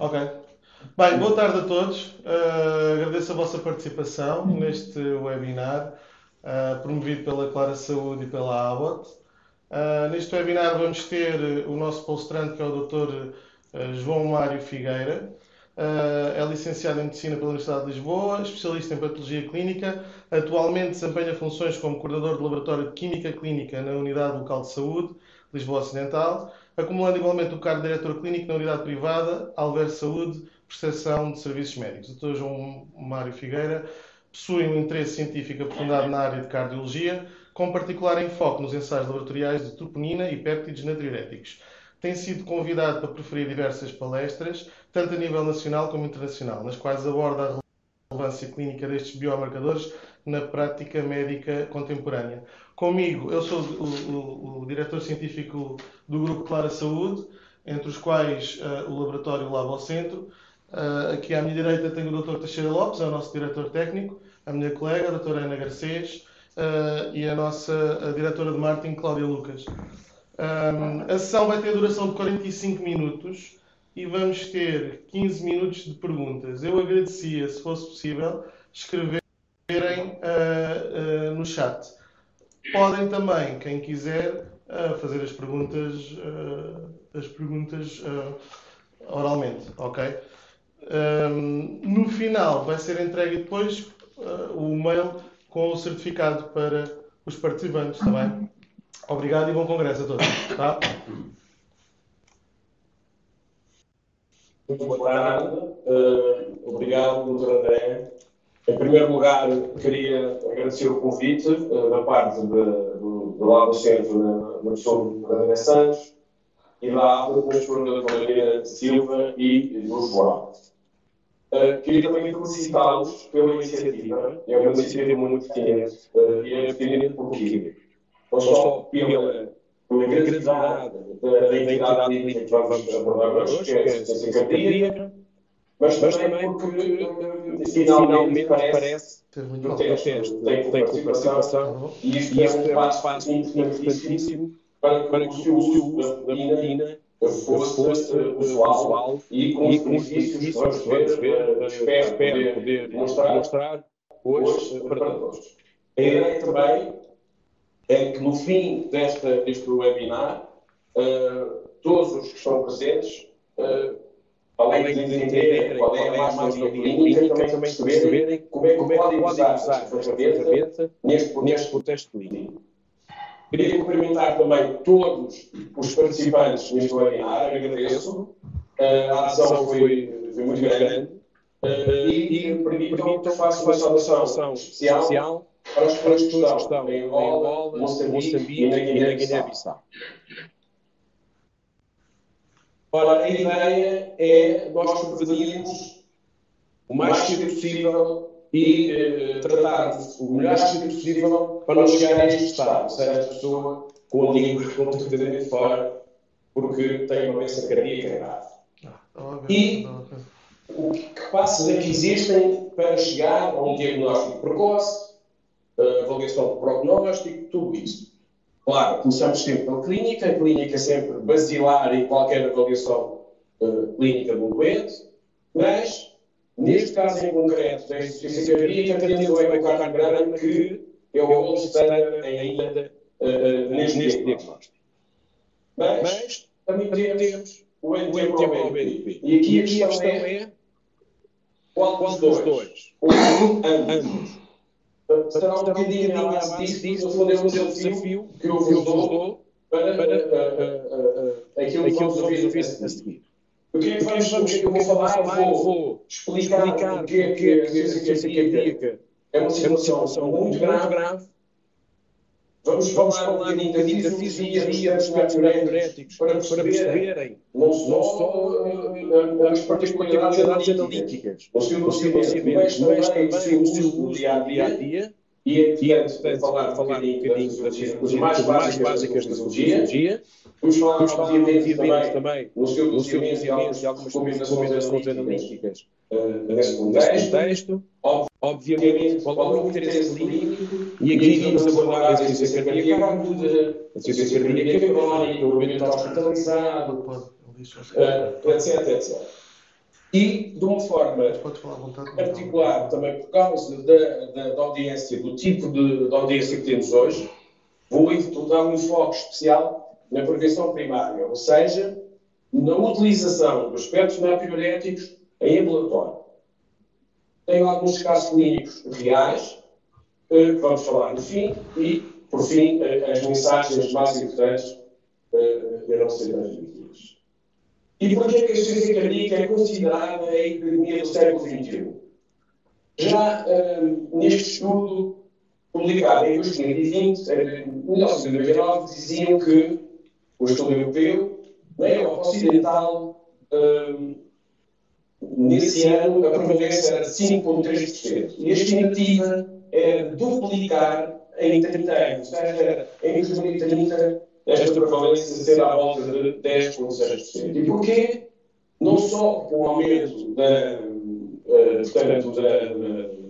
Ok. Bem, boa tarde a todos. Agradeço a vossa participação neste webinar, promovido pela Clara Saúde e pela Abbott. Neste webinar vamos ter o nosso palestrante, que é o Dr. João Mário Figueira. É licenciado em Medicina pela Universidade de Lisboa, especialista em Patologia Clínica. Atualmente desempenha funções como coordenador de Laboratório de Química Clínica na Unidade Local de Saúde, Lisboa Ocidental, acumulando igualmente o cargo de Diretor Clínico na Unidade Privada, Alver Saúde, Prestação de Serviços Médicos. O Dr. João Mário Figueira possui um interesse científico aprofundado na área de cardiologia, com particular enfoque nos ensaios laboratoriais de troponina e péptidos natriuréticos. Tem sido convidado para proferir diversas palestras, tanto a nível nacional como internacional, nas quais aborda a relevância clínica destes biomarcadores na prática médica contemporânea. Comigo, eu sou o diretor científico do Grupo Clara Saúde, entre os quais o laboratório Labocentro. Aqui à minha direita tenho o Dr. Teixeira Lopes, é o nosso diretor técnico, a minha colega, a doutora Ana Garcês, e a nossa diretora de marketing, Cláudia Lucas. A sessão vai ter duração de 45 minutos e vamos ter 15 minutos de perguntas. Eu agradecia, se fosse possível, escreverem no chat. Podem também, quem quiser, fazer as perguntas oralmente, ok? No final vai ser entregue depois o e-mail com o certificado para os participantes, está bem? Obrigado e bom congresso a todos. Tá? Muito boa tarde. Obrigado, Dr. André. Em primeiro lugar, queria agradecer o convite da parte do Labocentro na pessoa do André Santos e da ABA, com a doutora Marina Silva e do João. Queria também felicitá-los pela iniciativa. É uma iniciativa muito pertinente e é pertinente porquê? Não só pela grandiosidade da entidade clínica que vamos abordar hoje, que é a assistência cardíaca, mas também porque finalmente parece que o teste tem participação e isto é um passo importantíssimo para que o seu uso da rotina fosse usual e com os benefícios que vamos ver, espero poder demonstrar hoje para todos. A ideia também é que no fim deste webinar, todos os que estão presentes, além de entenderem qual é a máquina clínica, também perceberem como é que podem usar esta ferramenta neste contexto clínico. Queria cumprimentar também todos os participantes neste webinar, agradeço. A adesão foi muito grande e permitam que faça uma saudação especial para as pessoas que estão em Angola, Moçambique e na Guiné-Bissau. Ora, a ideia é nós progredirmos o mais cedo possível e tratarmos o melhor cedo possível para não chegar a este estado, ou seja, a pessoa com a língua completamente fora porque tem uma doença cardíaca grave. E que passos é que existem para chegar a um diagnóstico precoce, avaliação de prognóstico, tudo isso. Claro, começamos sempre pela clínica, a clínica é sempre basilar em qualquer avaliação clínica do doente, mas, neste caso em concreto da insuficiência cardíaca, temos o ecocardiograma que é o gold standard ainda neste diagnóstico. Mas também temos o NT-proBNP. E aqui a questão é qual dos dois? Ou ambos. Será um bocadinho à base disto, no fundo é um desafio que eu vos dou para aquilo que vamos ouvir a seguir. O que é que eu vou falar? Eu vou explicar o que é que a insuficiência cardíaca é uma situação muito grave. Vamos falar um bocadinho da fisiologia dos diuréticos para perceberem não só as particularidades analíticas do seu dossiamento, mas também o seu uso no dia-a-dia. E é importante falar um bocadinho das coisas mais básicas da fisiologia. Vamos falar, obviamente, também no seu dossiamento e algumas recomendações analíticas nesse contexto. Obviamente, qual é o interesse clínico, e aqui vamos abordar a insuficiência cardíaca aguda, a insuficiência cardíaca crónica, o doente hospitalizado, etc, etc. E, de uma forma Podes falar à vontade, particular, também por causa da audiência, do tipo de audiência que temos hoje, vou dar um enfoque especial na prevenção primária, ou seja, na utilização dos espectros natriuréticos em ambulatório. Tenho alguns casos clínicos reais, que vamos falar no fim, e, por fim, as mensagens mais importantes irão ser transmitidas. E por que a insuficiência cardíaca é considerada a epidemia do século XXI? Já neste estudo, publicado em 2020, em 1999, diziam que o estudo europeu, na Europa Ocidental, nesse ano, a prevalência era de 5,3%. E a estimativa era duplicar em 30 anos. Ou seja, em 2030, esta prevalência será à volta de 10,6%. E porquê? Não só com o aumento da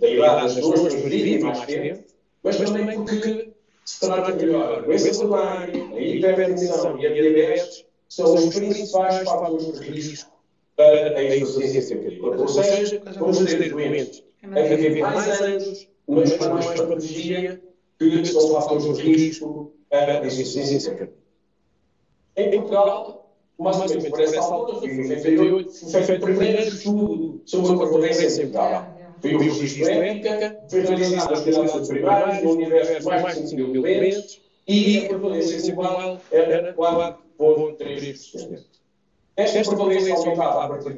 idade das pessoas vivem mais tempo, mas também porque se trata melhor a doença coronária, a hipertensão e a diabetes, são os principais fatores de risco para a insuficiência cardíaca. Ou seja, vamos ter doentes a viver mais anos, mas com mais patologia, que são fatores de risco para a insuficiência cardíaca. Em Portugal, mais ou menos por essa altura, foi em 98, foi feito o primeiro estudo sobre a prevalência em Portugal. Foi o registro ética, foi realizado nas unidades primárias, no universo de mais de 5 mil doentes, e a prevalência global era 4,3%. Esta prevalência aumentava a partir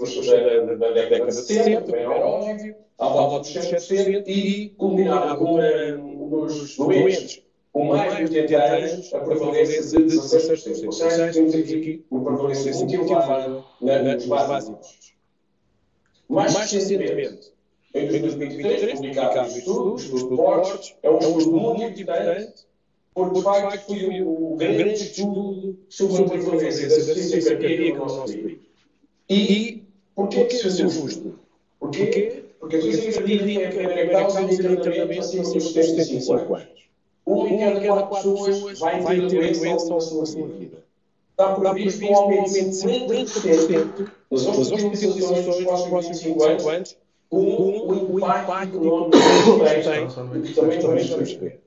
da década de 70, como era óbvio, à volta dos 7%, e culminava nos doentes com mais de 80 anos, a prevalência de 16%. Ou seja, temos aqui uma prevalência muito elevada nos básicos. Mais recentemente, em 2023, publicado o estudo de Portes, é um estudo muito importante, porque de facto foi o grande estudo sobre a prevalência da insuficiência cardíaca no nosso país. E porquê que isso é justo? Porquê? Porque a insuficiência cardíaca é a primeira causa de internamento acima dos 65 anos. Uma em cada 4 pessoas vai ter doença ao longo da sua vida. Está previsto um aumento de 50% nas hospitalizações dos próximos 25 anos, com o impacto económico que também vamos perceber.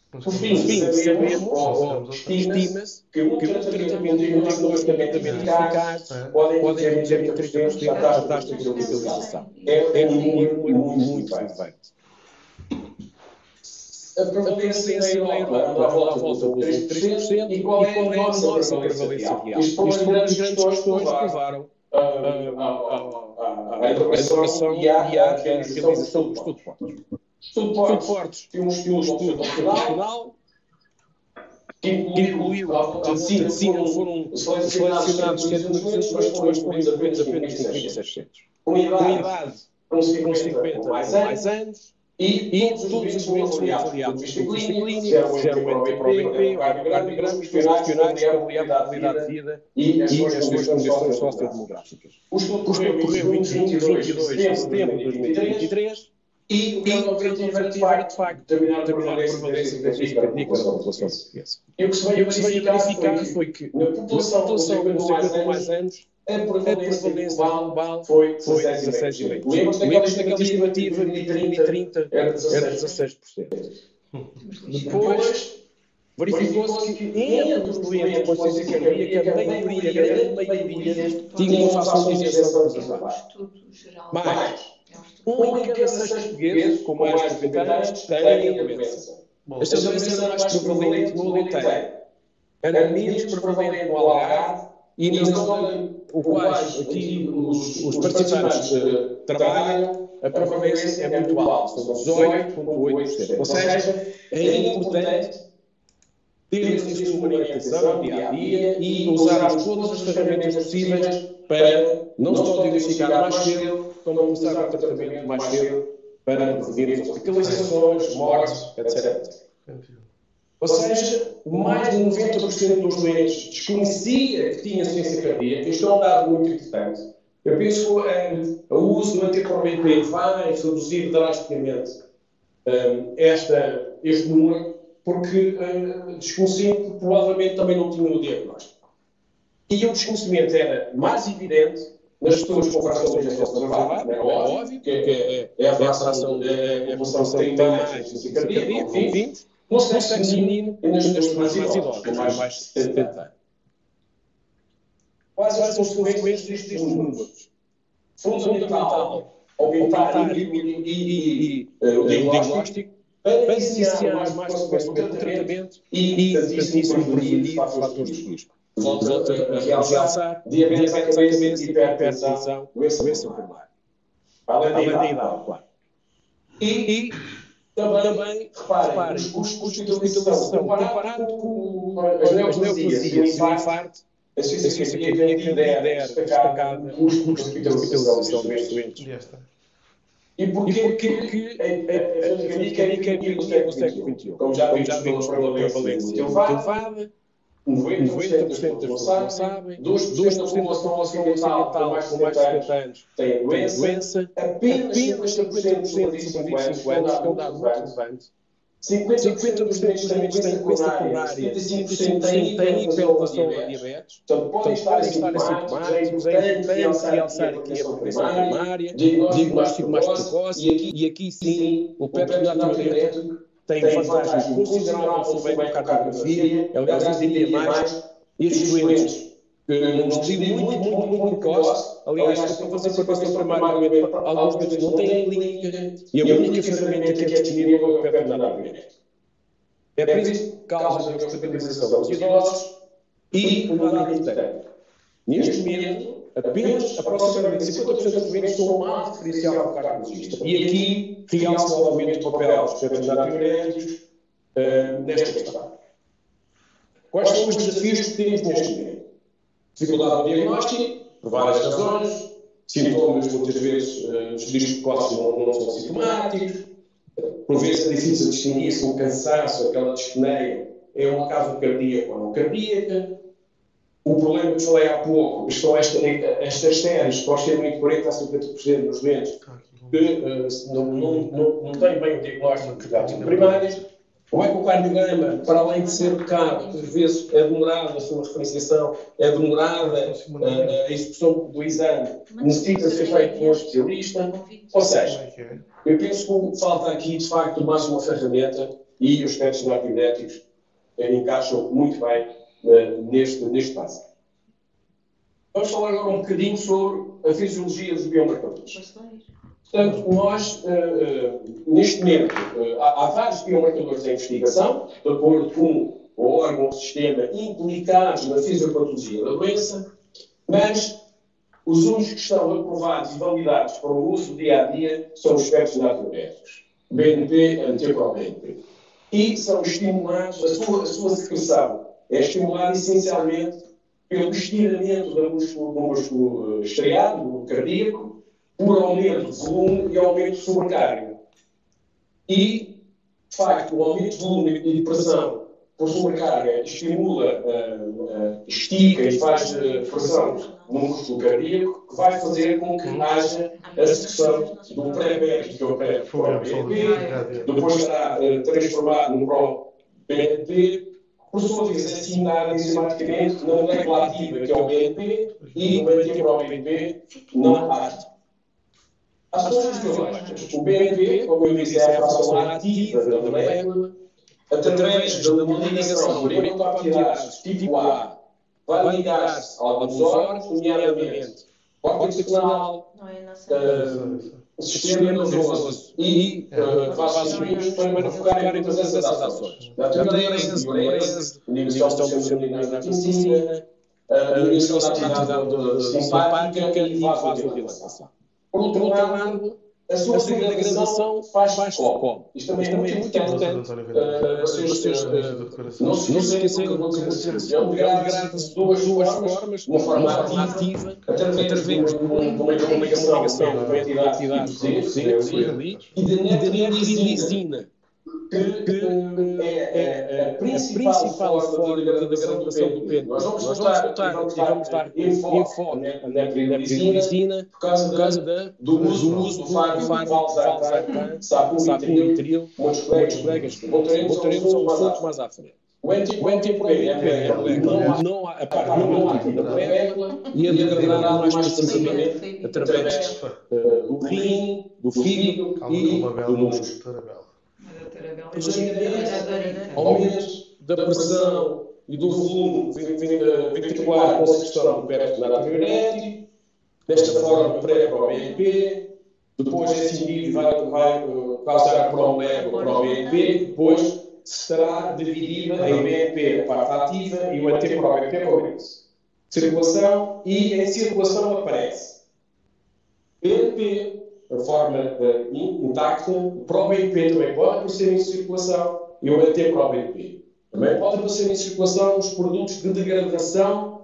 Por fim, sabemos, ou estima-se, que um tratamento e um tratamento eficaz podem reduzir em 30% a taxa de hospitalização. É um número muito relevante. A prevalência na Europa anda à volta de 3%, e qual é a nossa prevalência real? Isto foram as grandes questões que levaram à elaboração e à realização do estudo Estudo Portes tem um estudo operacional que incluiu, foram selecionados 700 mas foram apenas 5.600. Com idade com 50 ou mais anos, e todos os doentes foram avaliados do ponto de vista clínico, fizeram o NT-proBNP, o ecocardiograma, e foram questionados para avaliar a qualidade de vida e as suas condições sociodemográficas. O estudo correu em 22 de setembro de 2023, e o grande objetivo era, de facto, determinar a prevalência da insuficiência cardíaca na população portuguesa. E o que se veio verificar foi que, na população com 50 ou mais anos, a prevalência global foi 16,5%. Lembra-se daquela estimativa de 2030 era 16%. Depois, verificou-se que entre os doentes com insuficiência cardíaca, a grande maioria, tinha uma fação de injeção cruzada. Mais. Um em cada 6 portugueses com mais de 50 anos tem a doença. Esta doença era mais prevalente no Alentejo. Era menos prevalente no Algarve, e na zona o quais aqui os participantes trabalham, a prevalência é muito alta, são 18,8%. Ou seja, é importante termos isto como orientação dia a dia e usarmos todas as ferramentas possíveis para não só diagnosticar mais cedo, como começar o tratamento mais cedo para prevenir hospitalizações, mortes, etc. Ou seja, mais de 90% dos doentes desconhecia que tinha insuficiência cardíaca. Isto é um dado muito importante. Eu penso que o uso do anticoagulante vai reduzir drasticamente este número, porque desconheciam que provavelmente também não tinham o diagnóstico. E o desconhecimento era mais evidente nas pessoas com fração de injeção travada, é óbvio, que é a fração da população que tem mais insuficiência cardíaca, 20, no sexo feminino e nas pessoas mais idosas, com mais de 70 anos. Quais são as consequências destes números? Fundamental aumentar e o diagnóstico para iniciar mais precocemente o tratamento e, tantíssimo, prevenir fatores de risco. Volto a realçar: diabetes da cabeça, hipertensão, doença pulmonar. Além da idade, claro. E também, reparem, os custos de hospitalização, comparado com as neoplasias e o infarto, a insuficiência cardíaca lidera destacada os custos de hospitalização destes doentes. E porquê que a cardíaca é epidemia no século XXI? Como já vimos pela prevalência elevada, 90% das pessoas não sabem, 2% da população ocidental com mais de 70 anos tem a doença, apenas 50% dos sobreviventes de 5 anos, que é um dado muito relevante, 50% dos doentes têm doença coronária, 75% têm hipertensão ou diabetes, portanto podem estar assintomáticos, é importante realçar aqui a prevenção primária, diagnóstico mais precoce, e aqui sim o PET neonato tem vantagem considerável sobre a ecocardiografia. Aliás, eu diria mais, estes doentes num estilo muito precoce, aliás, para fazer prevenção primária, alguns doentes não têm clínica, e a única ferramenta que é disponível é o PET neonato. É por isso que causa a estabilização dos idosos e um dado importante. Neste momento, apenas aproximadamente 50% dos doentes são um mal diferencial para o cardiologista. E aqui realça novamente o papel dos PET diuréticos nesta questão. Quais são os desafios que temos neste momento? Dificuldade no diagnóstico, por várias razões, sintomas muitas vezes os estudos precoces não são sintomáticos, por vezes é difícil distinguir se um cansaço, aquela dispneia, é uma causa cardíaca ou não cardíaca. O problema que falei há pouco são estas séries pós-termite 40% a 50% dos doentes que não têm bem o diagnóstico de cuidados primários. O ecocardiograma, para além de ser caro, por vezes é demorada a sua referenciação, é demorada a execução do exame, necessita ser feito com um especialista. Ou seja, eu penso que falta aqui, de facto, mais uma ferramenta e os PETs diuréticos encaixam muito bem neste passo. Vamos falar agora um bocadinho sobre a fisiologia dos biomarcadores. Portanto, nós, neste momento, há vários biomarcadores em investigação, de acordo com o órgão ou sistema implicados na fisiopatologia da doença, mas os únicos que estão aprovados e validados para o uso do dia-a-dia são os PETs diuréticos, BNP, anti-BNP. E são estimulados, a sua secreção é estimulada essencialmente pelo estiramento do músculo estriado, do cardíaco, por aumento de volume e aumento de sobrecarga. E, de facto, o aumento de volume e de pressão por sobrecarga estimula, estica e faz pressão no músculo cardíaco, que vai fazer com que haja a secreção do pré-BNP, que é o pré-BNP, depois será transformado no pró-BNP, por sua vez é assimilado enzimaticamente na molécula ativa, que é o BNP, e o anti-pró-BNP não age. Ações biológicas. O BNP, como eu disse, é a fração ativa da molécula, através da uma ligação orientopeptidases tipo A, vai ligar-se a alguns órgãos, nomeadamente córtex renal, sistema nervoso e vasos sanguíneos, para focar em todas essas ações. Na diurese, inibição do sistema da angiotensina, inibição da atividade simpática e vasodilatação. Por outro lado, a sua degradação faz como? Isto também é muito importante. Não se esquecerem que vou dizer assim, degrada-se de duas formas, de uma forma ativa, através de uma ligação com a entidade e da nitroglicerina, que é a principal forma de degradação do pênis. Nós vamos dar enfoque na nitroglicerina por causa do uso do valsartán, sapumitril, muitos colegas voltaremos ao assunto mais à frente. O NT-proBNP não há a parte não ativa da molécula e é degradado mais precisamente através do rim, do fígado e do músculo. Aumento da pressão e do volume ventricular com secreção do péptide natriurético, desta forma pré-proBNP, depois esse indivíduo vai causar promolego proBNP, depois será dividida em BNP, a parte ativa, e o anti-proBNP como esse. Circulação, e em circulação aparece BNP, a forma intacta, proBNP também pode aparecer em circulação, e o anti-proBNP. Também pode aparecer em circulação os produtos de degradação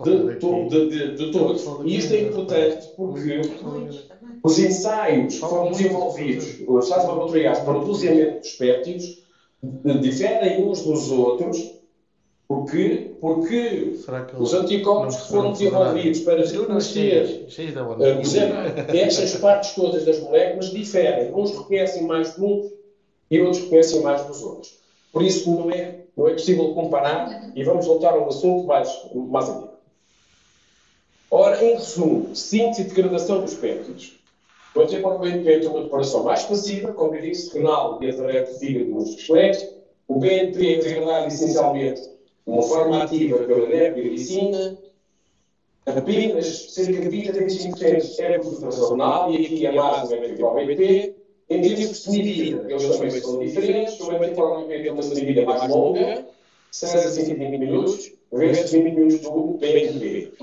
de todos. E isto é importante porque os ensaios que foram desenvolvidos, os ensaios laboratoriais para o doseamento dos péptidos, diferem uns dos outros, porque os anticorpos que foram desenvolvidos para reconhecer, por exemplo, estas partes todas das moléculas diferem. Uns reconhecem mais de uns e outros reconhecem mais dos outros. Por isso não é possível comparar, e vamos voltar ao assunto mais adiante. Ora, em resumo, síntese e degradação dos péptidos. O anti-proBNP tem uma preparação mais passiva, como eu disse, renal e através do fígado e músculo esquelético. O BNP é degradado essencialmente de uma forma ativa pela neuroglicina. Apenas cerca de 20-25% é por filtração renal, e aqui a base do anti-proBNP. Em termos de medida, eles também são diferentes. O anti-proBNP tem uma medida mais longa, 6 a 120 minutos, versus 20 minutos do BNP.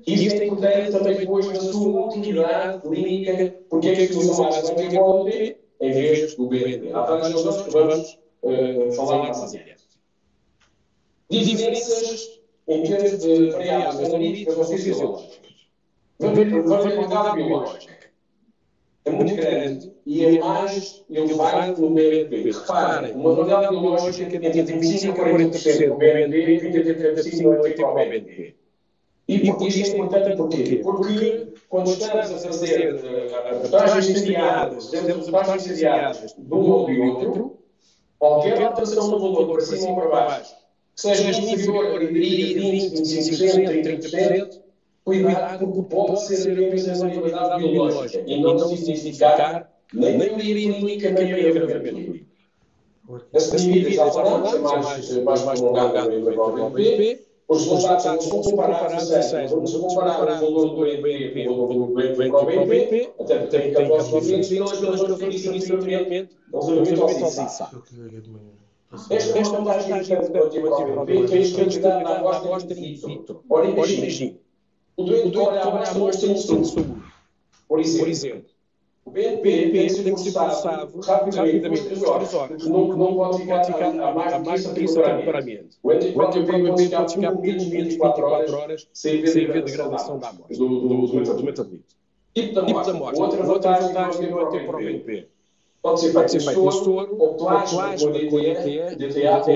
Isto é importante também depois na sua utilidade clínica, porque é que usam mais o anti-proBNP em vez do BNP. Há várias razões que vamos falar mais adiante. Diferenças em termos de variáveis analíticas ou fisiológicas. Variabilidade biológica é muito grande e é mais elevado no BNP. Reparem, uma variabilidade biológica de entre 25% a 40% no BNP e 20% a 35% no anti-proBNP. E porque isto é importante porquê? Porque quando estamos a fazer abordagens seriadas, temos abordagens seriadas de um modo e outro, qualquer alteração no valor para cima ou para baixo, que seja inferior a 20%, 25%, 30%, cuidado, porque pode ser apenas uma variabilidade biológica e não significar nem melhoria clínica nem agravamento. As medidas já falamos, é mais prolongada no BNP. Os resultados são comparados, ou seja, vamos comparar o valor do BNP com o valor do BNP, até porque tem campos diferentes pelas razões que disse anteriormente, relativamente ao resultado. Esta vantagem é importante do anti-proBNP é a estabilidade da amostra in vitro. Ora, imagine, o doente olha a amostra em saúde. Por exemplo, o BNP tem que ser processado rapidamente, por 3 horas, porque não pode ficar a mais do que isso temporariamente. O anti-proBNP pode ficar pelo menos 24 horas sem haver degradação da amostra, do metabolito. Tipo da amostra. Outra vantagem do anti-proBNP pode ser feito em soro, ou plasma com DTA,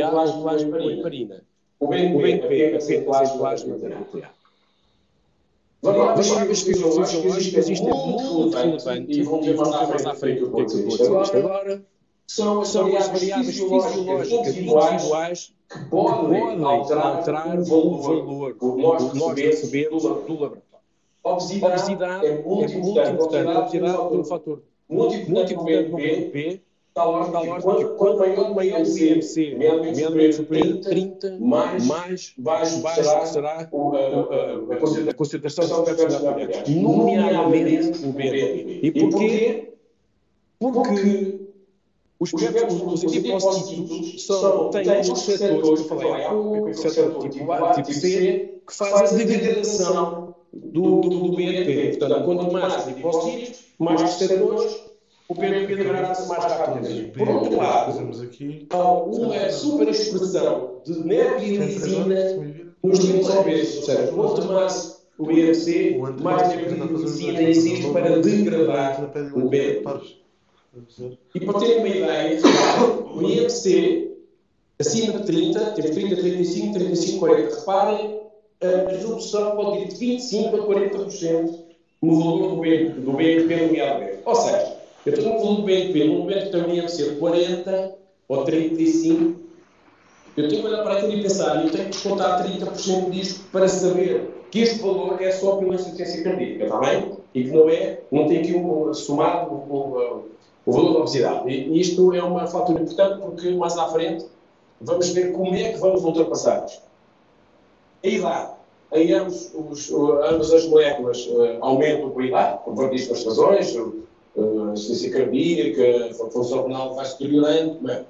ou plasma com heparina. O BNP é apenas em plasma com DTA. Variáveis fisiológicas, isto é muito relevante, e vamos ver mais à frente porque é que eu estou a dizer isto agora, são as variáveis fisiológicas individuais que podem alterar o valor que nós recebemos do laboratório. A obesidade é muito importante. A obesidade é um fator muito importante no BNP, tal ordem que quanto maior o IMC, nomeadamente superior a 30, mais baixo será a concentração de péptidos natriuréticos, nomeadamente o BNP. E porquê? Porque os antiplásticos têm os receptores que eu falei há pouco, o receptor tipo A, tipo C, que fazem a degradação do BNP. Portanto, quanto mais antiplásticos, mais receptores, o BNP degrada-se mais rapidamente. Por outro lado, há uma superexpressão de neuroglicina nos doentes obesos. Ou seja, quanto mais o IMC, mais neuroglicina existe para degradar o BNP. E para terem uma ideia, o IMC, acima de 30, temos 30, 35, 35, 40. Reparem, a resolução pode ir de 25% a 40% no valor do BNP nomeadamente. Ou seja, eu estou no valor do BNP, no momento que tem um IMC de 40 ou 35, Eu tenho que olhar para aquilo e pensar, eu tenho que descontar 30% disto para saber que este valor é só pela insuficiência cardíaca, está bem? E que não tem aqui somado o valor da obesidade. E isto é uma fatura importante porque mais à frente vamos ver como é que vamos ultrapassar isto. A idade. Em ambas as moléculas aumentam com a idade, por várias razões, a insuficiência cardíaca, a função renal vai se deteriorando.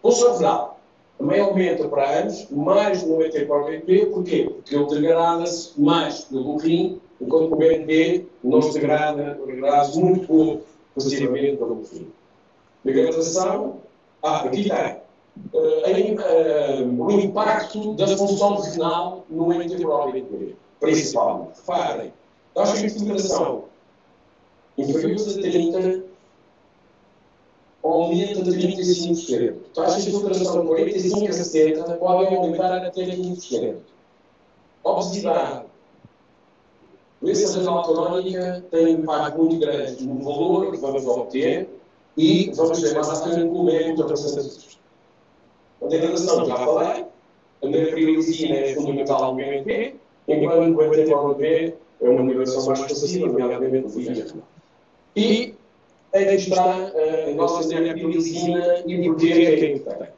Função renal também aumenta para anos, mais no NT-proBNP, porquê? Porque ele degrada-se mais pelo rim, enquanto o BNP não se degrada-se muito pouco passivamente pelo rim. Degradação, aqui tem o impacto da função renal no NT-proBNP, principalmente. Reparem, taxa de filtração inferiores a 30, aumenta de 35%. Taxa de filtração de 45 a 70 podem aumentar até 15%. Obesidade. Doença renal crónica tem um impacto muito grande no valor que vamos obter e vamos ver mais à frente como é que ultrapassamos isto. A degradação, já falei. A neprilisina é fundamental no BNP, enquanto o NT-proBNP é uma modulação mais passiva, nomeadamente no via renal. E aí está a nossa neprilisina e porquê é que é importante.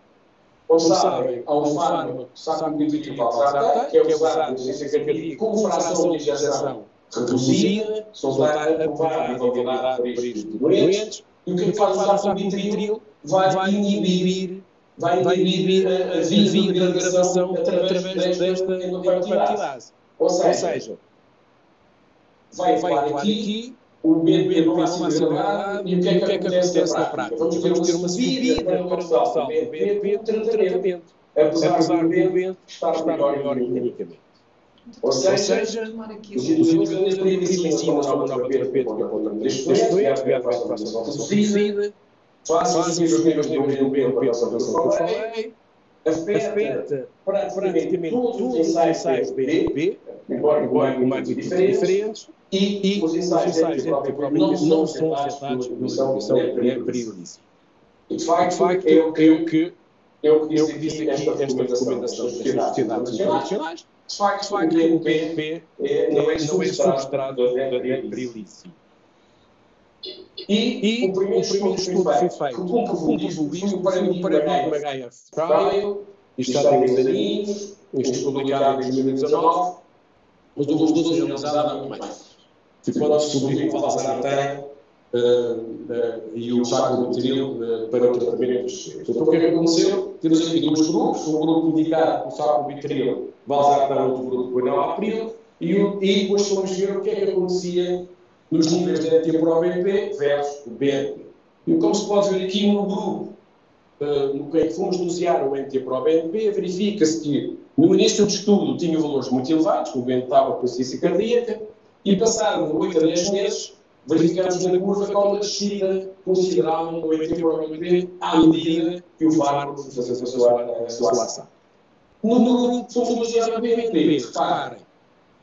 Como sabem, há um fármaco, sacubitril valsartan, que é usado na insuficiência cardíaca com fração de injeção reduzida, são aprovado e validado para estes doentes. E o que é que faz o sacubitril? Vai inibir a via de degradação através desta endocartilase. Ou seja, vai atuar aqui, o BNP não vai ser degradado, e o que é que acontece na prática? Vamos ter uma subida paradoxal do BNP no tratamento, apesar do doente estar melhor clinicamente. Ou seja, os indutores da neprilisina são uma nova terapêutica contra este doente, criado para a situação reduzida, fazem os níveis do BNP para a situação que eu falei, afeta praticamente todos os ensaios BNP, embora com magnitudes diferentes, e os ensaios NT-proBNP não são afetados pela diminuição periodística. E de facto, é o que diz aqui esta recomendação das sociedades internacionais. De facto, o BNP não é substrato da periodícia. E o primeiro estudo que foi feito, que comprovou isto, foi o Paradigma HF Trial. Isto já tem uns aninhos, isto foi publicado em 2019, mas o estudo foi realizado há muito mais. Pode-se descobrir o valsartan e o sacubitril para o tratamento dos doentes. Então, o que é que aconteceu? Temos aqui dois grupos, um grupo indicado com o sacubitril, valsartan, outro grupo com o enalapril, e depois fomos ver o que é que acontecia nos níveis de NT-proBNP versus o BNP. E como se pode ver aqui no grupo no que fomos dosear o NT-proBNP, verifica-se que no início do estudo tinha valores muito elevados, o doente estava com insuficiência cardíaca, e passado 8 a 10 meses, verificamos na curva com uma descida considerável no NT-proBNP à medida que o fármaco fazia a sua ação. No grupo fomos dosear o BNP, reparem,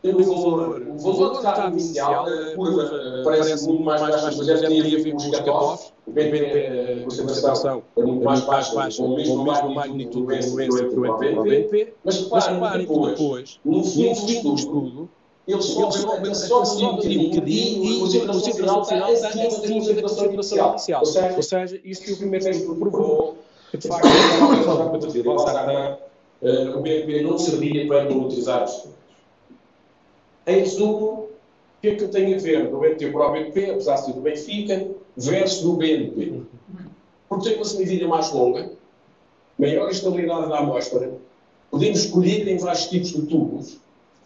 o valor de carga inicial, a curva parece muito mais baixa, mas deve ter a ver com os cut-offs. O BNP, a concentração é muito mais baixa, com a mesma magnitude de doença que o NT-proBNP. Mas reparem que depois, no fim do estudo, eles sobem só um bocadinho e a concentração final está acima da concentração inicial. Ou seja, isto que o primeiro estudo provou, que de facto, o BNP não servia para monitorizar os estudos. Em resumo, o que é que eu tenho a ver do NT-proBNP, apesar de ser do Benfica, versus do BNP? Porque tem uma semivida mais longa, maior estabilidade da amostra, podemos escolher em vários tipos de tubos,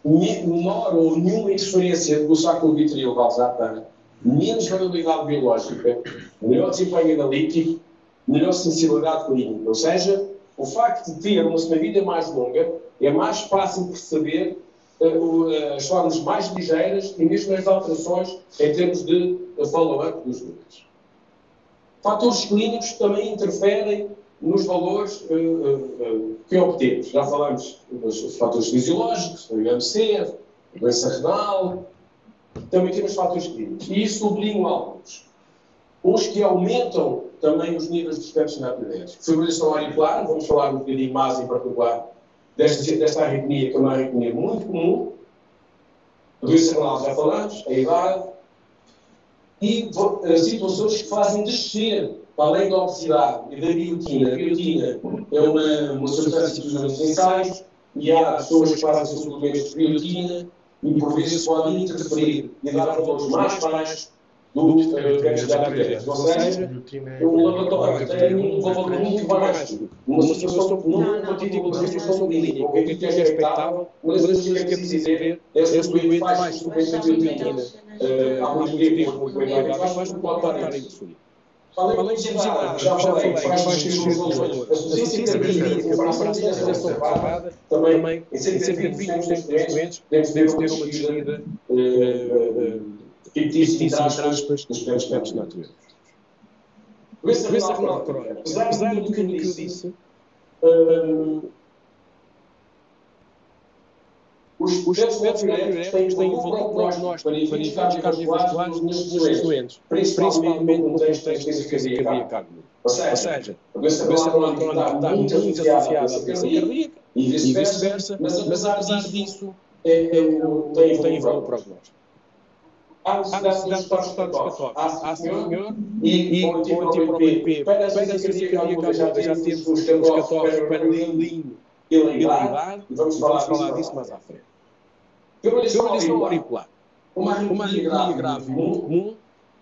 menor ou nenhuma interferência do sacubitril valsartan, menos variabilidade biológica, melhor desempenho analítico, melhor sensibilidade clínica. Ou seja, o facto de ter uma semivida mais longa é mais fácil perceber as formas mais ligeiras e mesmo as alterações em termos de follow-up dos doentes. Fatores clínicos também interferem nos valores que obtemos. Já falamos dos fatores fisiológicos, o IMC, a doença renal, também temos fatores clínicos. E isso sublinho alguns. uns que aumentam também os níveis de espectros natriuréticos. Fibrilação auricular, vamos falar um bocadinho mais em particular desta arritmia, que é uma arritmia muito comum. Doença renal já falamos, a idade. E situações que fazem descer, para além da obesidade e da biotina. A biotina é uma substância que usamos nos ensaios, e há pessoas que fazem suplementos de biotina e por vezes podem interferir e dar valores mais baixos do que os natriuréticos. Ou seja, o laboratório tem um valor muito baixo, numa situação não compatível com a situação clínica, o que é respeitável, mas as coisas que é preciso ver é se o doente faz suplemento de biotina há muito tempo, muito bem habituado, mas não pode estar a interferir. Além de obesidade, já falei, que faz crescer os valores. A suficiência cardíaca, a comparação de gestação observada, também, em cerca de 20% dos doentes, deve ter uma descida fictícia, entre aspas, dos espectros naturais. Doença renal crónica. Apesar do que eu disse, os espectros natriuréticos têm um valor prognóstico para eventos cardiovasculares nestes doentes, principalmente no contexto da insuficiência cardíaca. Ou seja, a doença renal crónica está muito associada à doença cardíaca e vice-versa, mas apesar disso, tem valor prognóstico. Há necessidade de resultados católicos. Há senhor, e com o anti-ProBNP, para a insuficiência cardíaca aguda, já temos os católicos para lilinho e idade, e vamos falar disso mais à frente. Fibrilação auricular. Uma arritmia grave muito comum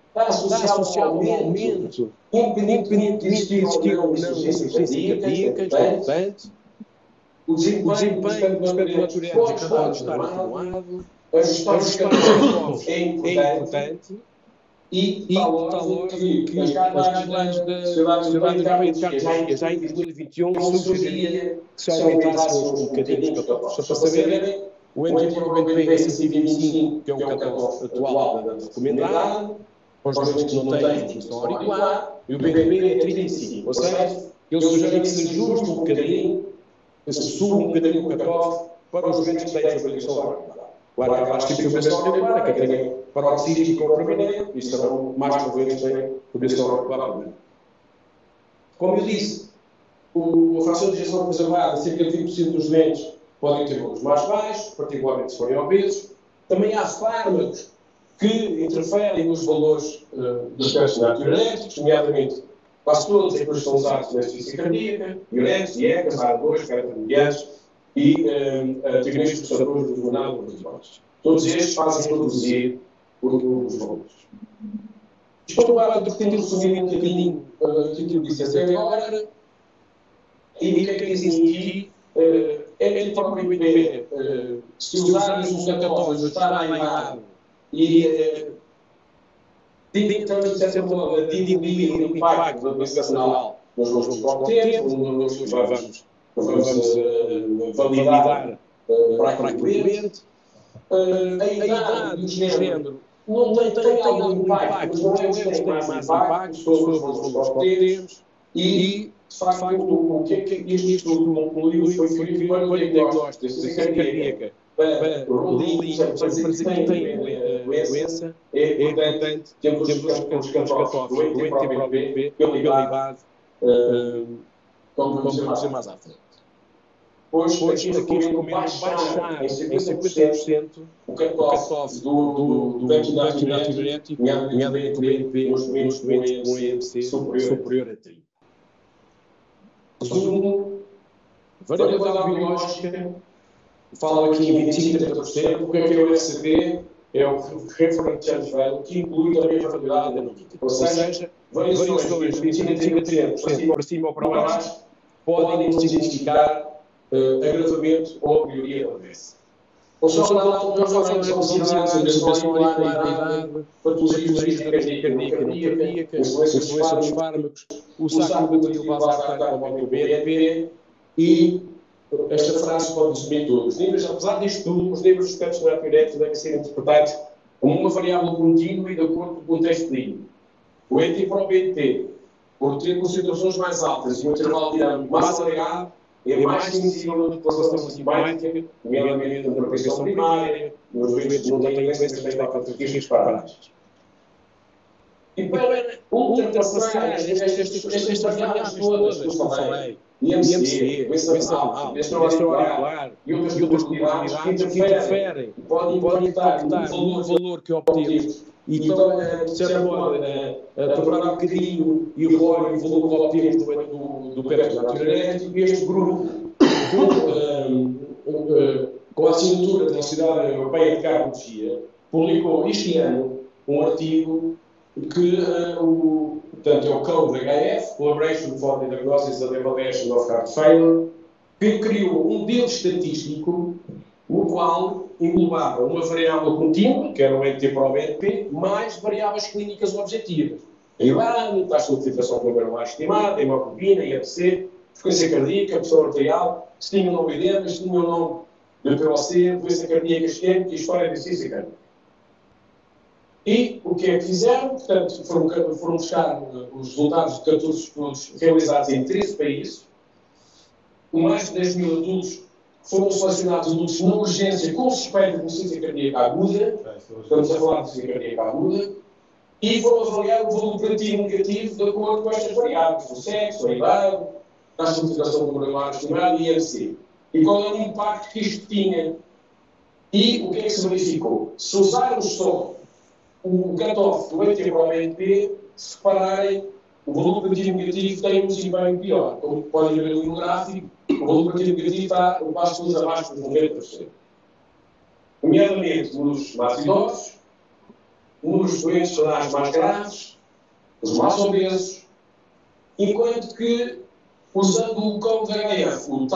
está associada a um aumento, independentemente de existir ou não insuficiência cardíaca, isto é importante. O desempenho dos espectros natriuréticos pode estar atenuado. Ajustar os católicos é importante. E tal hora que as guidelines da Sociedade Europeia de Cardiologia já em 2021 sugeria que se aumentassem um bocadinho os católicos. Só para saberem, o NT-proBNP é 125, que é o católico atual da recomendada, para os doentes que não têm função auricular, e o BNP é 35. Ou seja, eles sugerem que se ajuste um bocadinho, que se suba um bocadinho o católico para os doentes que têm fibrilação auricular. Claro que há vários tipos de fibrilação auricular, que tem paroxística ou permanente, e serão mais proventos que têm fibrilação auricular permanente. Como eu disse, a fração de ejeção preservada, cerca de 20% dos doentes podem ter valores mais baixos, particularmente se forem obesos. Também há fármacos que interferem nos valores dos espectros natriuréticos, nomeadamente quase todos aqueles que estão usados na insuficiência cardíaca, diuréticos, diegas, AR2, característicos e antigamente processadores do jornal dos valores. Todos estes fazem reduzir os valores. Estou agora a resumir um bocadinho aquilo que disse até agora, e o que é que dizem aqui? É que para o IBP, se usarmos os católicos, está à idade e tentamos, de certa forma, diminuir o impacto da doença renal nos nossos próprios tempos, vamos validar para aquele doente. A idade e o género não tem algum impacto, mas não têm mais impacto sobre os valores que temos e, de facto, o que este estudo concluiu foi que para o diagnóstico de insuficiência cardíaca, para o lilinho, para dizer que tem doença, é importante termos os católicos do NT-proBNP pela idade, como vamos dizer mais à frente. Pois aqui recomendo baixar em 50% o cutoff do natriurético, nomeadamente o BNP, nos doentes com EMC superior a 30. Resumo, variabilidade biológica, falo aqui em 25-30%, o que é o RCP? É o Reference Change Value, que inclui também a variabilidade analítica. Ou seja, variações de 25-30% para cima ou para baixo podem nos indicar agravamento ou melhoria da doença. Ou seja, nós falamos de obesidade, insuficiência auricular, patologias de risco cardíaca e não cardíaca, influência dos fármacos, o sacubitril valsartano como o BNP e esta frase pode resumir tudo. Os níveis, apesar disto tudo, os níveis dos espectros natriuréticos devem ser interpretados como uma variável contínua e de acordo com o contexto clínico. O NT-proBNP, por ter concentrações mais altas e um intervalo dinâmico mais alargado, é mais sensível à deposição sintomática, nomeadamente na propagação primária, nos doentes que não têm doenças, mas têm características paradas. E para ultrapassar estas variáveis todas que eu falei, IMC, doença renal, extraorbicular e outras probabilidades que interferem e podem impactar no valor que obtemos e estão, de certo modo, a tornar um bocadinho irrisório o valor que obtemos do perto energético. Este grupo, com a assinatura da Sociedade Europeia de Cardiologia, publicou este ano um artigo que portanto, é o CODE-HF, Collaboration for the Diagnosis and Evaluation of Heart Failure, que criou um modelo estatístico no qual englobava uma variável contínua, que era o NT para o BNP, mais variáveis clínicas objetivas. A idade, taxa de oxidação glomerular estimada, hemoglobina, IMC, frequência cardíaca, pressão arterial, se tinha um nome edema, se tinha um nome de POC, doença cardíaca isquémica e história de exercício cardíaco. E o que é que fizeram? Portanto, foram buscar os resultados de 14 estudos realizados em 13 países. Mais de 10 mil adultos foram selecionados adultos na urgência com suspeita de insuficiência cardíaca aguda. Estamos a falar de insuficiência cardíaca aguda. E foram avaliar o valor preditivo negativo de acordo com estas variáveis: o sexo, a idade, taxa de oxidação glomerular estimada e IMC. E qual é o impacto que isto tinha? E o que é que se verificou? Se usarmos só o cutoff do NT para o BNP, se repararem, o valor preditivo negativo tem um desempenho pior. Como podem ver ali no gráfico, o valor preditivo negativo está um passo abaixo dos 90%. Nomeadamente nos mais idosos, nos doentes renais mais graves, os mais obesos, enquanto que, usando o CODE-HF, o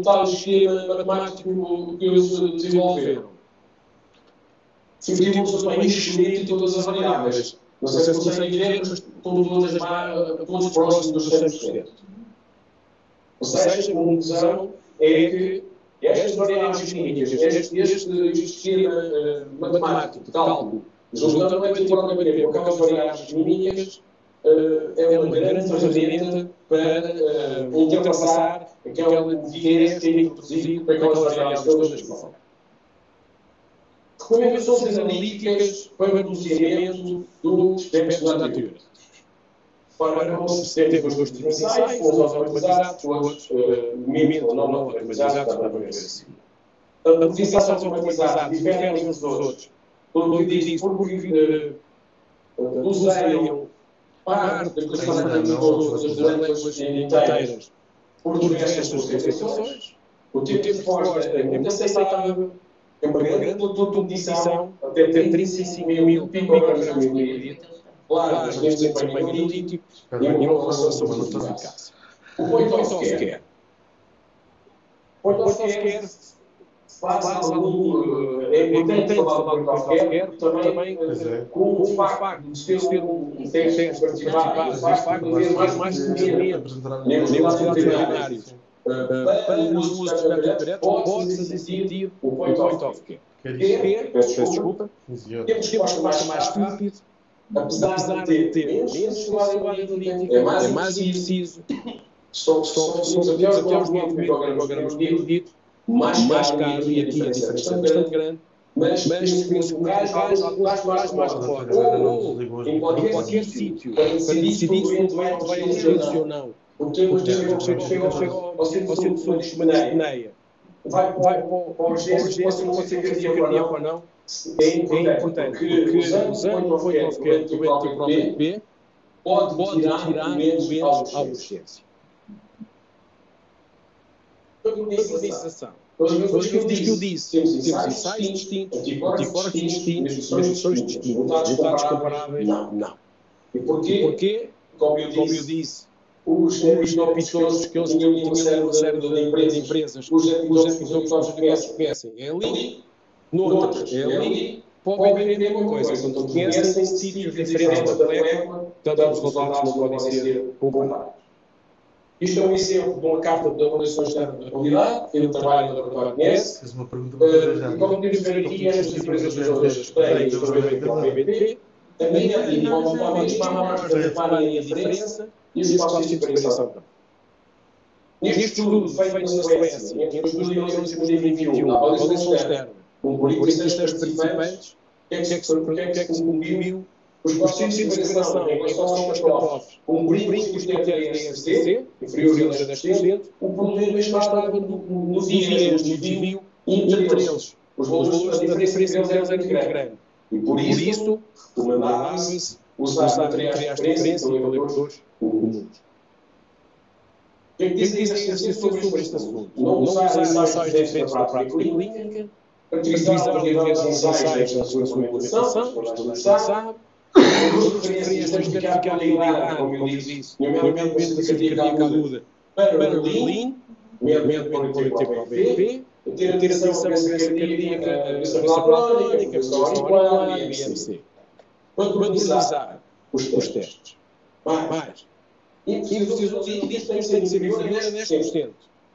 tal esquema matemático que eles desenvolveram, sentimos bem excelente em todas as variáveis. Não sei se conseguem ver, mas todos próximos dos 100%. Ou seja, a conclusão é que estas variáveis clínicas, este esquema matemático de cálculo, juntando o NT para o BNP com aquelas variáveis clínicas, é uma grande ferramenta para ultrapassar aquela viés que é introduzido para aquelas variáveis todas que eu falei. Recomendações analíticas para o doseamento dos espectros da natura. Para não se ter os dois tipos mensais, uns automatizados, outros ou não automatizados, está para ver assim. A utilização automatizada diferem uns dos outros. Porque useiam parte das moléculas inteiras por diversas concentrações. O tipo de resposta é muito aceitável. É uma grande amplitude de medição, até 35 mil picogramas por mililitro. Claro, mas temos desempenho analítico e uma relação muito eficaz. O point of care. O point of care faz algum... É importante falar do point of care também com o facto de ter um teste participado, o facto de haver mais conhecimento na universidade veterinária. Para o uso de espectro pode fazer sentido o point of care. Peço desculpa, temos que ser mais rápido, apesar de ter menos sensibilidade analítica, é mais impreciso, só medimos até aos 9 microgramas por mililitro, mais caro, e aqui a diferença é bastante grande, mas temos locais mais remotos, ou em qualquer sítio, para decidir se o doente vai a urgência ou não. Porque chega ao centro de saúde de Maneia, vai para a urgência, pode ser cardíaco ou não, é importante, porque usando o point of care do BNP, pode tirar doentes à urgência. Organização. Pelas que eu disse, temos ensaios distintos, anticorpos distintos, medições distintas, resultados comparáveis, não. E porquê? Como eu disse, os epitopes que eles tinham uma série de empresas, os epitopes que se conhecem, é ali, noutras, é ali, podem ver a mesma coisa, quando conhecem sítios diferentes da molécula, tanto os resultados não podem ser comparados. Isto é um exemplo de uma carta de avaliação externa da qualidade, que o trabalho do laboratório conhece. Fiz uma pergunta para e como podemos ver aqui, estas empresas todas têm o BNP, também e obviamente reparem a diferença e os espaços de experiência. Neste estudo feito na Suécia, entre 2011 e 2021, a avaliação externa, com 46 testes participantes, o que é que se concluiu? Os processos de separação em relação aos cutoffs cumprindo os critérios da ESCC, inferiores a 10%, o problema estava no desvio entre eles. Os valores, a diferença entre eles era muito grande. E por isso, recomendava-se usar materiais de referência e calibradores comuns. O que é que diz a ESCC sobre este assunto? Não usar ensaios diferentes da prática clínica, caracterizar os níveis de ensaios na sua implementação, isto se sabe, referências verificar a habilidade, como eu disse, nomeadamente da cirurgia cardíaca aguda para o Berlim, nomeadamente para o BNP, ter atenção à doença cardíaca, a doença crónica, a doença auricular e a IMC. Quando realizar os testes. Mais. E precisamos dizer que tem que ser inferior a 10%.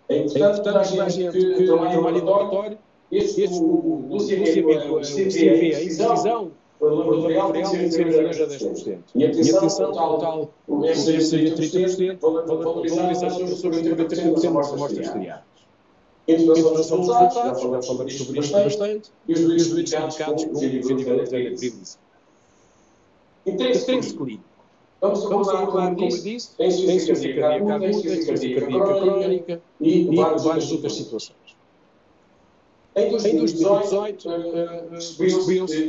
É importante para a gente que trabalha em laboratório, o luciamento, o CP, a incisão do laboratorial tem que ser inferior a 10%. E atenção, total, o FCP 30%, valorizar sobre 30% das amostras triárias. Então são os resultados, já falamos sobre isto bastante, e os doentes indicados com indicadores de anacrílice. Interesse clínico. Vamos abordar, como eu disse, a insuficiência cardíaca aguda, a insuficiência cardíaca crónica e várias outras situações. Em 2018,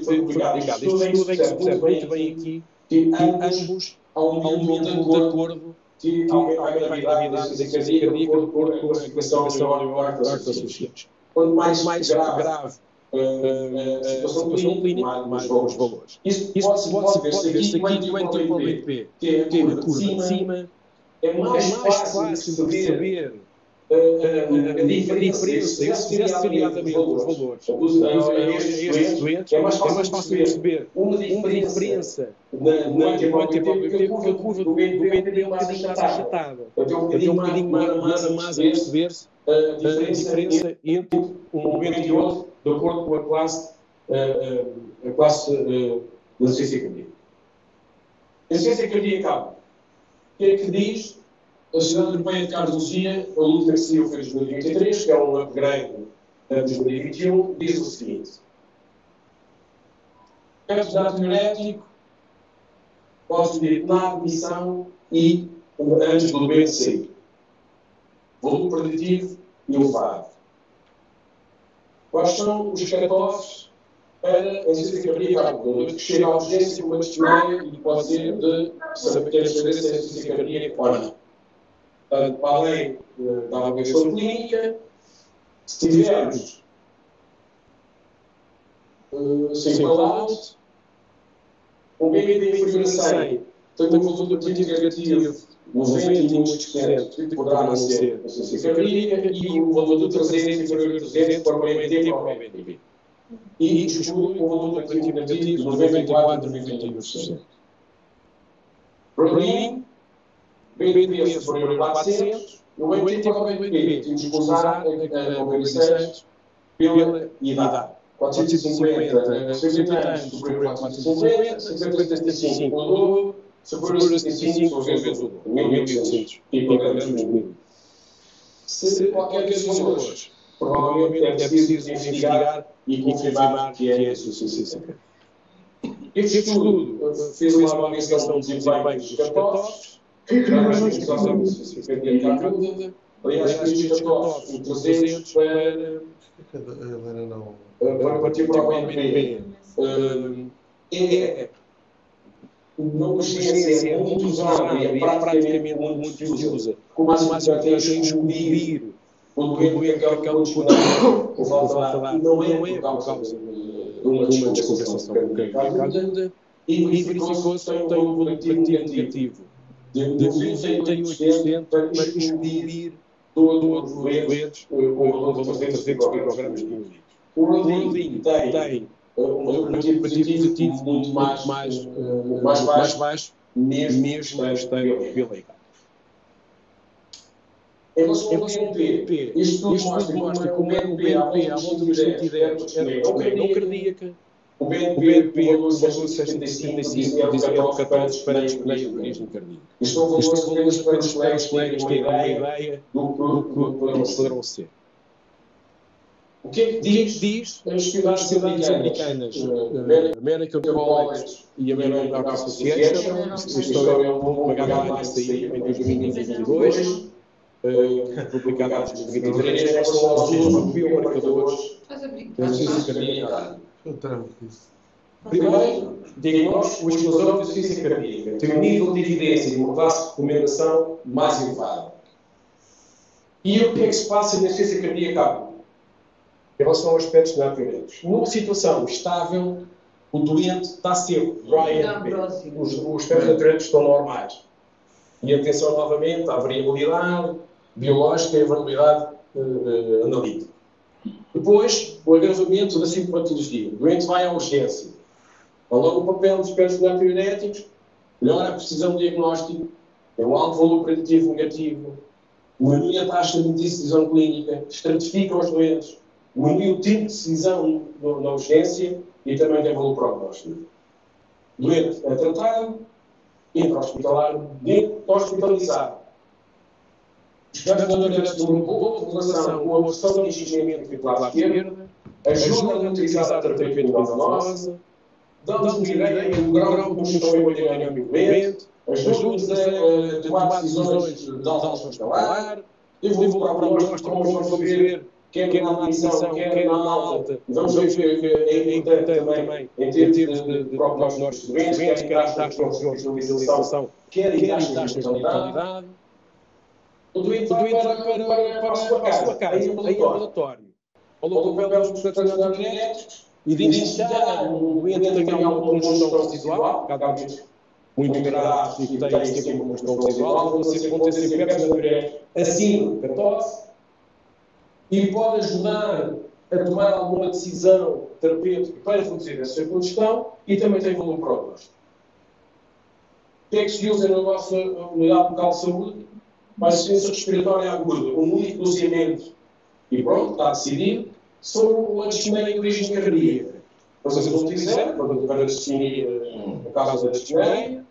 foi publicado este estudo em que se percebe muito bem aqui que ambos aumentam de acordo que aumenta a gravidade da insuficiência cardíaca de acordo com a classificação de Heart Association. Quanto mais grave a situação clínica, mais os valores. Isso pode-se ver-se aqui que o NT-proBNP, que é a curva de cima, é mais fácil de perceber a diferença, se fizesse seriadamente os valores a estes doentes, é mais fácil de perceber uma diferença no NT-proBNP, porque a curva do BNP é um bocadinho mais achatada. Então é um bocadinho mais a perceber-se a diferença entre um momento e outro, de acordo com a classe da insuficiência cardíaca. A insuficiência cardíaca, o que é que diz a Sociedade Europeia de Cardiologia, a última que saiu foi em 2023, que é um upgrade de 2021, diz o seguinte: capacidade teorético pode subir na admissão e antes do doente sair. Volume preditivo elevado. Quais são os cutoffs para a insuficiência cardíaca? Que chega à urgência com uma desmaia e pode ser de saber que saber se é insuficiência cardíaca ou não. Portanto, para além da avaliação clínica, se tivermos sem call-out, um BNP inferior a 100, tem um volume preditivo negativo 90 e muitos por cento, que poderá não ser a insuficiência cardíaca, e o valor do 300 inferior a 200 para o BNP para o BNP. E exclui o volume preditivo negativo 94,91%. Para mim, BNP superior a 400, o NT para o BNP, temos que usar a mobilização pela idade. 450, 60 anos superior a 450, 50 a 75, o dobro, superior a 75 vezes o dobro, 1800 picogramas por minuto. Se qualquer desses valores, provavelmente é preciso investigar e confirmar que é insuficiência cardíaca. Este estudo fez uma avaliação de desempenho dos cutoffs, que claramente usavam a insuficiência cardíaca aguda. Aliás, estes cutoffs, o 300 para partir para o BNP, é uma ciência muito usada e é praticamente muito se usa. Como assim já tem que descobrir o doente que acaba de por falta de ar, e não é por causa de uma descompensação cardíaca aguda, e verificou-se que tem um volume preditivo negativo de 28% para descobrir todos os doentes com o valor de 300 microgramas por mililitro. O Rodin tem um preditivo positivo muito mais baixo, mesmo estando pela idade. Em relação ao BNP, este estudo mostra que o BNP à volta dos 110 é não cardíaca. O BNP, o valor 675, é o cutoff para despedir o mecanismo cardíaco. Estou valores para os colegas terem uma ideia do que poderão ser. O que é que diz as sociedades americanas, American College e American Heart Association? Isto é uma guideline que saiu em 2022, publicada em 2023, em relação aos usos de biomarcadores da insuficiência cardíaca. Primeiro, diagnóstico, o explosão de insuficiência cardíaca tem um nível de evidência de uma classe de recomendação mais elevado. E o que é que se passa na insuficiência cardíaca? Em relação aos aspectos natriuréticos. Numa situação estável, o doente está seco, dry and bad. Os aspectos natriuréticos estão normais. E atenção novamente à variabilidade biológica e à variabilidade analítica. Depois, o agravamento da sintomatologia. O doente vai à urgência. Logo o papel dos aspectos natriuréticos, melhora a precisão diagnóstica, tem um alto valor preditivo negativo, diminui a taxa de decisão clínica, estratifica os doentes, diminui o tempo de decisão na urgência e também tem valor prognóstico. O doente é tratado, intra-hospitalar, hospitalizado. Os natriuréticos têm uma boa relação com a versão de enchimento ventricular esquerda, ajuda a neutralizar a terapêutica endovenosa, dá-nos uma ideia do grau de combustão hemodinâmico do doente, ajuda-nos a tomar decisões de alta hospitalar, evolui para o prognóstico, como vamos ver, quer na admissão, quer na alta. Vamos ver que é importante também, em termos de prognóstico de doentes, quer em taxa de hospitalização, quer em taxa de mortalidade. O doente vai para a sua casa, em ambulatório. Ao papel dos processos natriuréticos, identificar um doente que tem alguma congestão residual, casos muito graves e que tem sempre uma congestão residual, vão ter sempre aspectos natriuréticos acima de 14 e pode ajudar a tomar alguma decisão terapêutica para reduzir essa congestão e também tem valor prognóstico. O que é que se usa na nossa unidade local de saúde? Para a insuficiência respiratória aguda, um único doseamento e pronto, está decidido, sobre a dispneia de origem cardíaca. Vocês não disseram, para definir a causa da dispneia,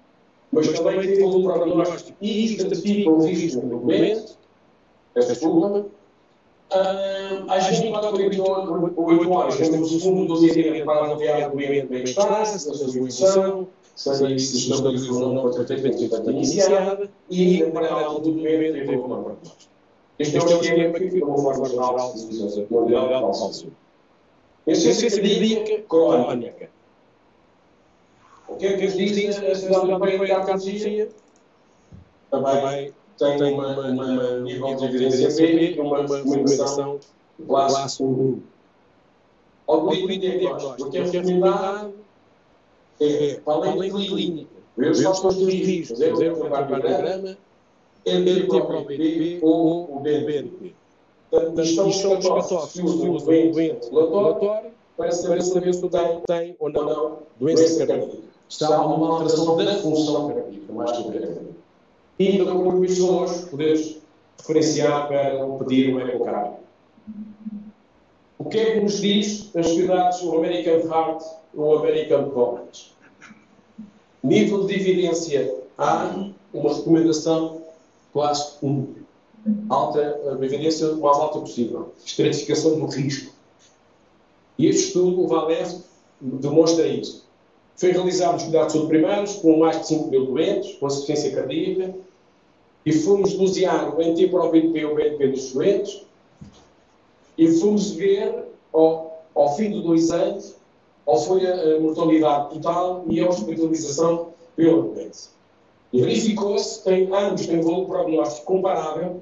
mas também tem valor prognóstico e estratifica o risco do doente. Esta desculpa. Às 24 ou 8 horas, temos o segundo doseamento para avaliar o doente bem está, se a sua evolução, se estabilizou ou não o tratamento que está iniciado, e em paralelo do doente tem valor prognóstico. Este é o esquema que, de uma forma geral, se diz a modalidade de calcio. Insuficiência cardíaca crónica. O que é que diz a Sociedade Europeia de Cardiologia? Também tem uma nível de evidência empírica e uma recomendação de classe 1. Algoritmo de diagnóstico. O que é recomendado é, para além da clínica, ver os fatores de risco, fazer o ecocardiograma, NT para o BNP ou o BNP. Isto são os catófos que usam o doente relatório para saber se o doente tem ou não doença cardíaca. Está uma alteração da função cardíaca, mais concretamente. E, de acordo com estes valores, podemos referenciar para pedir um ecocardio. O que é que nos diz as sociedades, o American Heart ou o American College? Nível de evidência há uma recomendação classe 1. Alta, a evidência o mais alta possível. Estratificação do risco. E este estudo, o VALEF, demonstra isso. Foi realizado nos cuidados de saúde primários, com mais de 5 mil doentes, com insuficiência cardíaca, e fomos dosear o NT para o BNP ou o BNP dos doentes, e fomos ver, ao fim de 2 anos, qual foi a mortalidade total e a hospitalização pela doença. E verificou-se que ambos têm valor prognóstico comparável,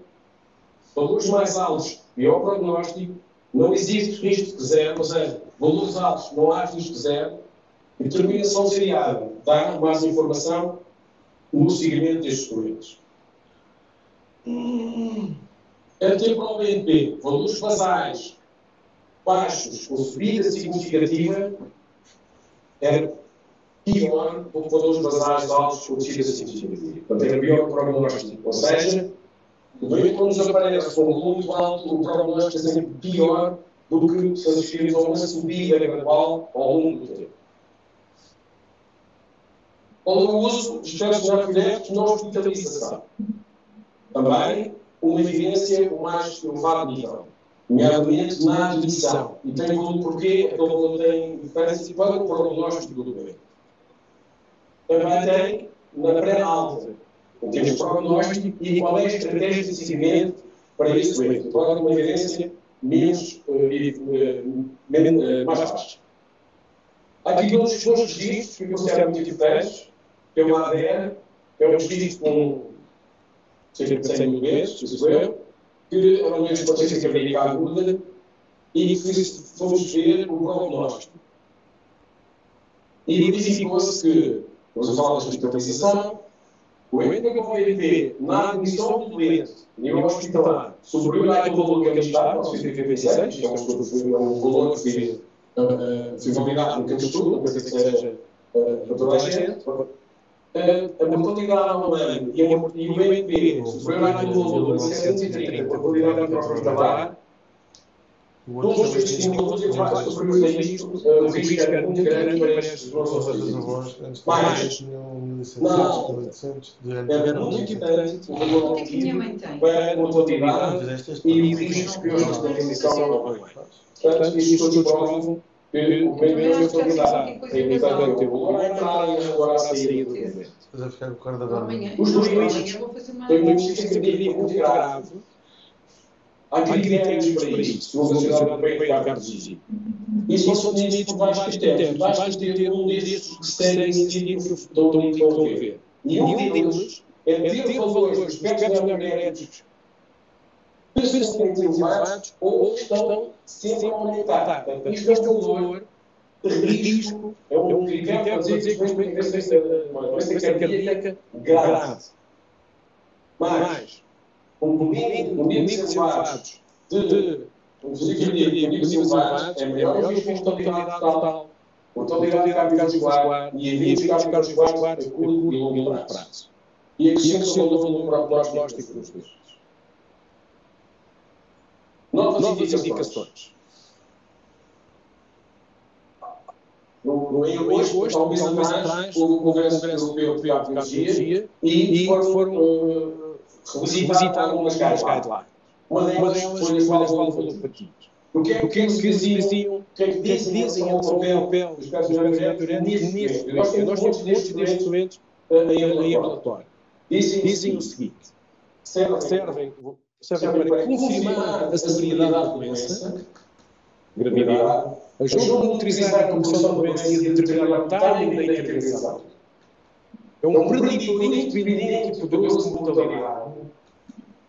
valores mais altos, pior prognóstico, não existe risco de zero, ou seja, valores altos, não há risco de zero, e determinação seriada dá mais informação no seguimento destes doentes. NT para o BNP, valores basais baixos com subida significativa, era pior do que valores basais altos com subida significativa. Portanto, era pior prognóstico. Ou seja, o doente quando nos aparece com um volume muito alto, o prognóstico é sempre pior do que se assistirmos a uma subida gradual ao longo do tempo. Ou o uso de espécies natriuréticos na hospitalização. Também uma evidência o mais elevado nível. nomeadamente na admissão. E tem todo porquê, aquele valor tem diferença para o prognóstico do doente. Também tem na pré-alta, em termos de prognóstico, e qual é a estratégia de seguimento para esse doente. Agora, uma evidência mais baixa. Há aqui dois registros que eu considero muito importantes, que é o ADR, que é um registro com cerca de 100 mil doentes, que avaliamos a potência cardíaca aguda e que fomos ver o prognóstico. E verificou-se que, vamos falar da hospitalização, o NPV na admissão do doente, nível hospitalar, superior àquele valor que ele está, ao 186, que é um valor que foi validado no campo de estudo, não penso que seja para toda a gente. A mortalidade ao ano e o NPV superior àquele valor de 730, a mortalidade hospitalar, todos estes indicadores superiores a isto, o risco era muito grande para estes nossos avós. Mas, era muito importante o valor objetivo para a mortalidade e o risco que hoje da rendição não vai. Portanto, isto todos provam que o momento de mortalidade é importante o valor à entrada e agora à saída do momento. Os doentes têm uma insuficiência cardíaca muito grave. Há critérios para isso, segundo a Sociedade Europeia de Cardiologia. E são definidos por vários critérios. Basta ter um destes que seguem seguir o que estão a ver. E um deles é ter valores dos espectros neurogenéticos especialmente elevados ou estão sempre a aumentar. Portanto, isto é um valor de risco, é um critério para dizer que isto é uma doença cardíaca grave. Mas, com níveis elevados de níveis elevados, é maior o risco de mortalidade total, mortalidade cardiovascular e eventos cardiovasculares a curto e longo prazo. E acrescenta o valor prognóstico dos doentes. Novas indicações. Em agosto, há um mês atrás, o Congresso Europeu de Cardiologia e foram revisitar algumas guidelines. Uma delas foi as valvulopatias. O que é que eles diziam? O que é que dizem em relação ao papel dos casos neurogenéticos neste doente? Nós temos muitos destes doentes em ambulatório. Dizem o seguinte: servem para confirmar a severidade da doença, gravidade, ajudam a monitorizar a progressão da doença e a determinar o timing da intervenção. É um preditor independente e poderoso de mortalidade.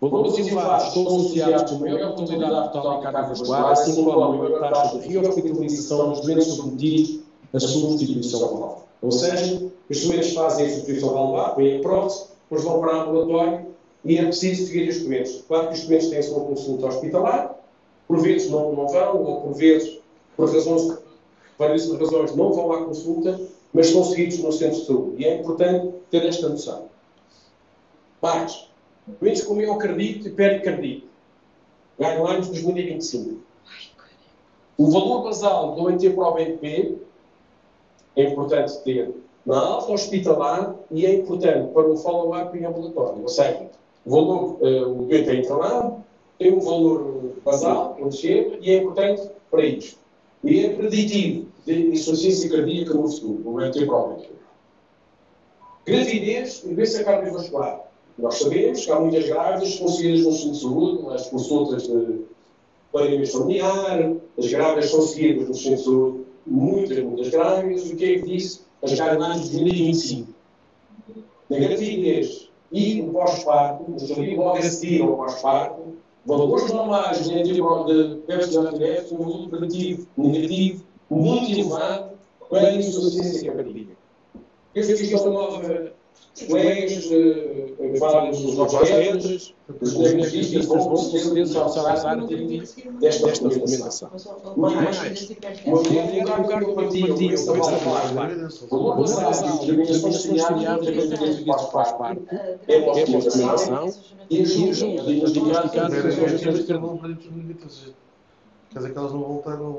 Valores elevados estão associados com maior mortalidade total cardiovascular, assim como a maior taxa de rehospitalização dos doentes submetidos à substituição valvar. Ou seja, os doentes fazem a substituição valvar, põem a prótese, depois vão para o ambulatório e é preciso seguir os doentes. Claro que os doentes têm a sua consulta hospitalar, por vezes não vão, ou por vezes, por várias razões, não vão à consulta, mas são seguidos no centro de saúde. E é importante ter esta noção. Mas, doentes com miocardite e pericardite, guidelines de 2025. O valor basal do NT-proBNP é importante ter na alta hospitalar e é importante para o follow-up em ambulatório. Ou seja, o doente é internado, tem um valor basal, onde chega, e é importante para isto. E é preditivo de insuficiência cardíaca no futuro, o NT-proBNP. Gravidez e doença cardiovascular. Nós sabemos que há muitas grávidas que são seguidas no centro de saúde, nas consultas de planeamento familiar, as grávidas são seguidas no centro de saúde, muitas grávidas. O que é que disse as guidelines de 2025? Na gravidez e no pós-parto, logo a seguir ao pós-parto, valores normais de peptidogénicos, um valor preditivo negativo, muito elevado, para insuficiência cardíaca. Penso que isto é uma nova. Os colegas que falam dos obstetras, dos ginecologistas, vão com certeza começar a usar desta documentação. Mas, uma mulher com cardiopatia, doença valvar, valor basal de intervenções filiadas a gravidez pós-parto, é uma optimização e ajuda a diagnosticar doenças de cardiovascular. Quer dizer que elas não voltaram.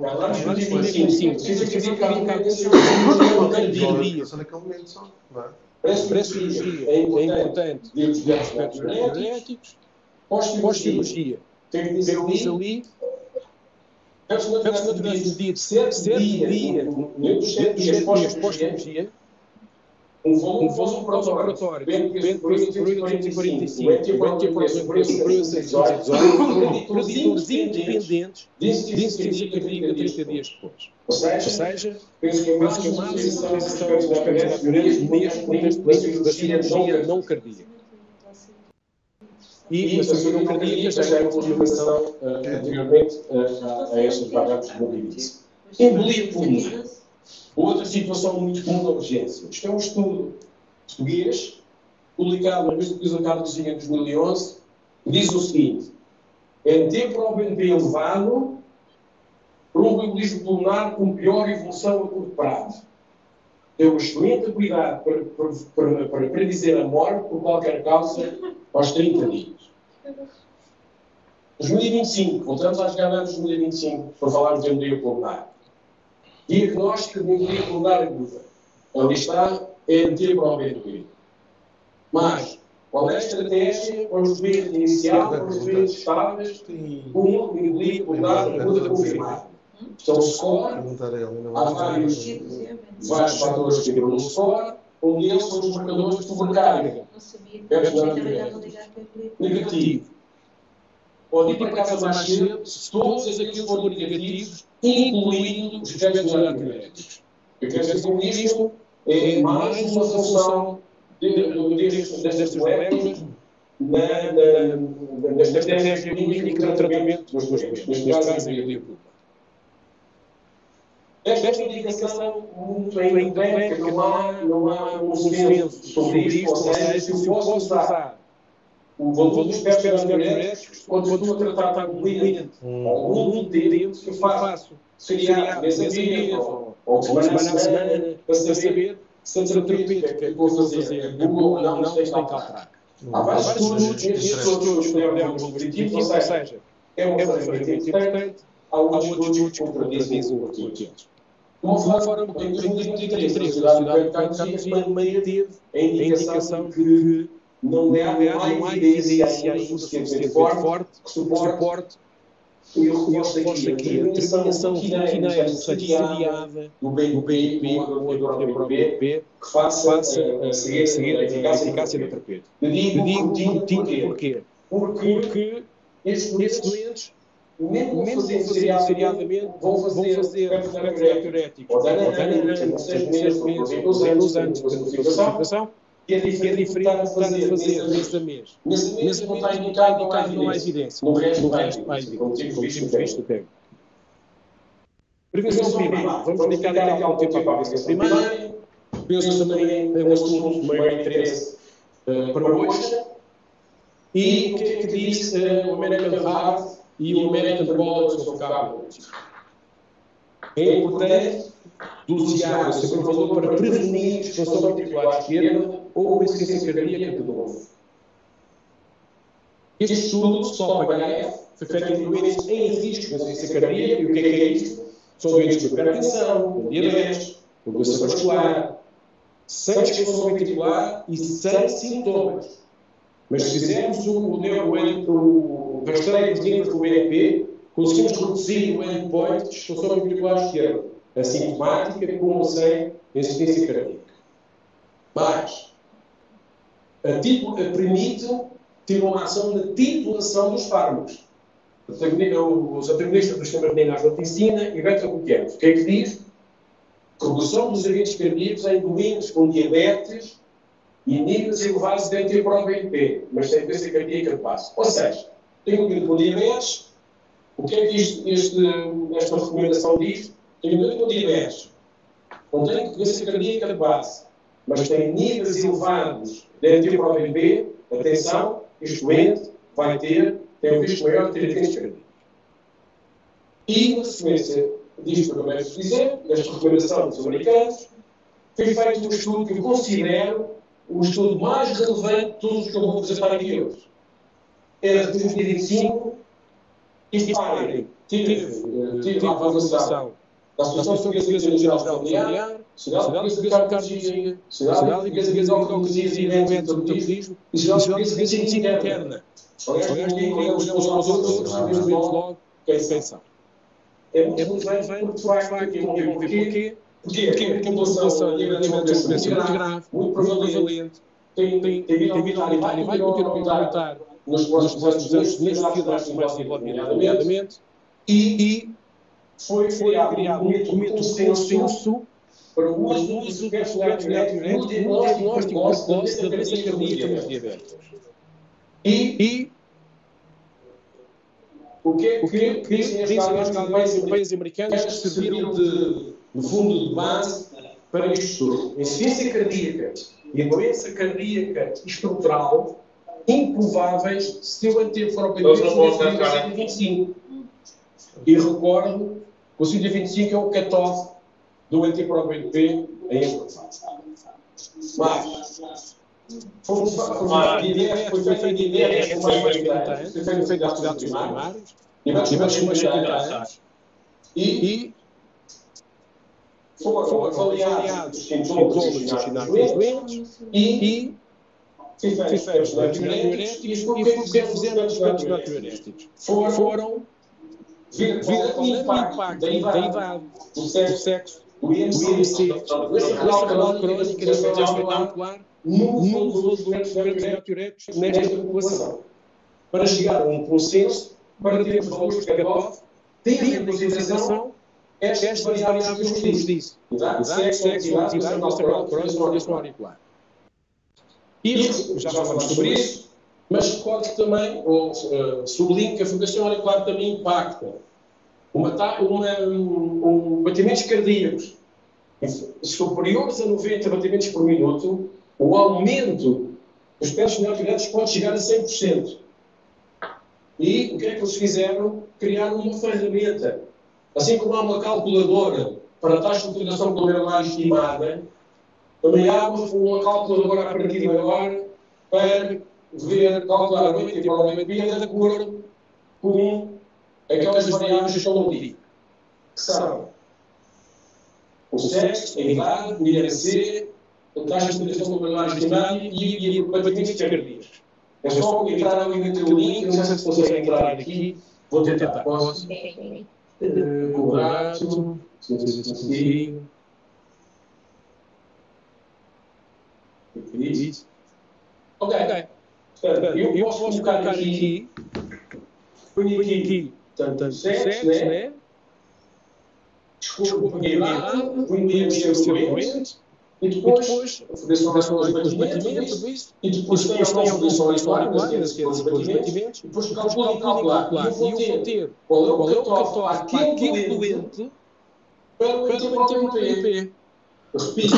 Sim. Só naquele momento só. Para a cirurgia é importante ver aspectos genéticos. Pós-cirurgia, temos ali Antes de natureza no dia de 7 dias, dentro dos 7 dias pós-cirurgia, um volume operatório depende por 845, o anticoagulante superior a 618, preditores independentes de insuficiência cardíaca 30 dias depois. Ou seja, penso que a máxima utilização dos espectros neste contexto clínico da cirurgia não cardíaca. E a cirurgia não cardíaca já é uma utilização anteriormente a estas variáveis de mobilidade. Embolia pulmonar. Outra situação muito comum na urgência. Isto é um estudo português, publicado na revista Pesquisa Cardiológica em 2011, que diz o seguinte: NT-proBNP elevado, tromboembolismo pulmonar com pior evolução a curto prazo. Tem uma excelente habilidade para predizer a morte por qualquer causa aos 30 dias. 2025, voltamos às ganas de 2025 para falarmos de embolia pulmonar. Diagnóstico de embolia pulmonar aguda. Ali está NT-proBNP. Mas, qual é a estratégia para os doentes inicial, para os doentes estáveis, com embolia pulmonar aguda confirmada? Isto é um score, há vários fatores que ficam no score, um deles são os marcadores de sobrecarga. Negativo. Pode ir para casa mais cedo se todos aqueles forem negativos, incluindo os efeitos antidiuréticos. Eu quero dizer com isto, é mais uma função destas moléculas na estratégia clínica de tratamento dos doentes, neste caso a embolia pulmonar. Esta indicação muito ainda bem, porque não há um consenso sobre isto, ou seja, se eu posso usar o valor dos espectros antidiuréticos quando estou a tratar um doente, ou um deles, eu faço seriado, mês a mês, ou semana a semana, para saber se a terapêutica que estou a fazer é boa ou não, tem que alterar. Há vários estudos, estes estudos puderam positivos, ou seja, é uma ferramenta importante, há outros estudos que contradizem aquilo. De uma forma, em 2023, a Sociedade de Cardiologia manteve a indicação que não há evidência ainda suficientemente forte que suporte o reforço aqui. A determinação rotineira, seriada do BNP ou do BNP que faça seguir a eficácia da terapêutica. Eu digo contínuo porquê? Porque estes doentes, mesmo fazendo seriadamente, vão fazer antidiuréticos ou dananã, 6 meses, 2 anos de notificação, que é diferente de estar a fazer mês a mês. Mês não está indicado, não há evidência. No resto, há evidência, como temos visto até. Prevenção primária. Vamos dedicar aqui algum tempo à prevenção primária. Penso que também é um assunto de maior interesse para hoje. E o que é que diz o American Heart e o American College of Cardiology? É importante dosar o seu valor para prevenir expansão ventricular esquerda ou uma insuficiência cardíaca de novo. Este estudo, STOP-HF, foi feito em doentes em risco de insuficiência cardíaca. E o que é isto? São doentes com hipertensão, com diabetes, com doença vascular, sem expansão ventricular e sem sintomas. Mas se fizermos o rastreio dos níveis do BNP, conseguimos reduzir o endpoint de expansão ventricular esquerda, assintomática, com ou sem insuficiência cardíaca. Mas, permite ter uma ação na titulação dos fármacos. Os antagonistas do sistema renina-angiotensina e beta-glucanos. O que é que diz? Redução dos eventos cardíacos em doentes com diabetes e níveis elevados de NT-proBNP, mas sem doença cardíaca de base. Ou seja, tenho um doente com diabetes. O que é que esta recomendação diz? Tenho um doente com diabetes. Não tenho doença cardíaca de base, mas tem níveis elevados de NT-proBNP. Atenção, este doente tem um risco maior de ter eventos cardíacos. E, na sequência disto que eu acabei de dizer, desta recomendação dos americanos, foi feito um estudo que eu considero o estudo mais relevante de todos os que eu vou apresentar aqui hoje. É de 2025 e reparem, tive a avaliação da Associação Portuguesa de Cirurgia Familiar, Sociedade Portuguesa de Cardiologia, Sociedade Portuguesa de Endocrinologia e Diabetes e Metabolismo e Sociedade Portuguesa de Medicina Interna. Aliás, olhamos para os outros e vemos logo quem são. é muito relevante porque, de facto, eu vou ver porquê. Porque é uma população relativamente a uma doença muito grave, muito prevalente, tem vindo a aumentar e vai continuar a aumentar nos próximos anos nas sociedades mais desenvolvidas, nomeadamente, e foi criado um documento de consenso para o uso dos suplementos diuréticos no diagnóstico precoce da doença cardíaca nos diabéticos. E o que é que dizem as guidelines europeias e americanas que serviram no fundo, de base para este estudo? A insuficiência cardíaca e a doença cardíaca estrutural improváveis se o antigo for ao PNP no 125. E recordo que o 125 é o cutoff do anti-ProBNP em evolução. Mas, foi feito IDF por mais de 30 anos, foi feito nos cuidados primários, tivemos mais de 30 anos, e foram avaliados os sintomas e os sinais doentes, e fizemos antidiuréticos, e o que fizemos os antidiuréticos? Foram ver qual era o impacto da idade, do sexo, do IMC, da doença renal crónica, da doença auricular, no uso dos antidiuréticos nesta população. Para chegar a um consenso, para termos valores de cutoff, tendo em consideração estas variáveis que vos disse. Sexo, obesidade, doença renal crónica, doença auricular. E já falamos sobre isso, mas recordo que também, ou sublinho que a fibrilação auricular também impacta batimentos cardíacos superiores a 90 batimentos por minuto, o aumento dos testes neonatais pode chegar a 100%. E o que é que eles fizeram? Criaram uma ferramenta. Assim como há uma calculadora para a taxa de filtração glomerular estimada, também há uma calculadora a partir de agora para calcular o anti-ProBNP de acordo com aquelas variáveis que estão ali, que são o sexo, a idade, o IMC, a taxa de filtração glomerular estimada e o batimentos cardíacos. É só entrar ali no teu link, não sei se conseguem entrar aqui, vou tentar. Posso? Correto, não sei se consigo. Ok. Portanto, eu posso colocar aqui, ponho aqui, portanto, sexo, né? Desculpa, a idade, ponho o seu doente, e depois a fundação dos batimentos, tudo isso, e depois tem a fundação auricular, nas dos batimentos, e depois calculo e calcular. E eu vou ter qual é o cutoff para aquele doente para o anti-ProBNP. Repito,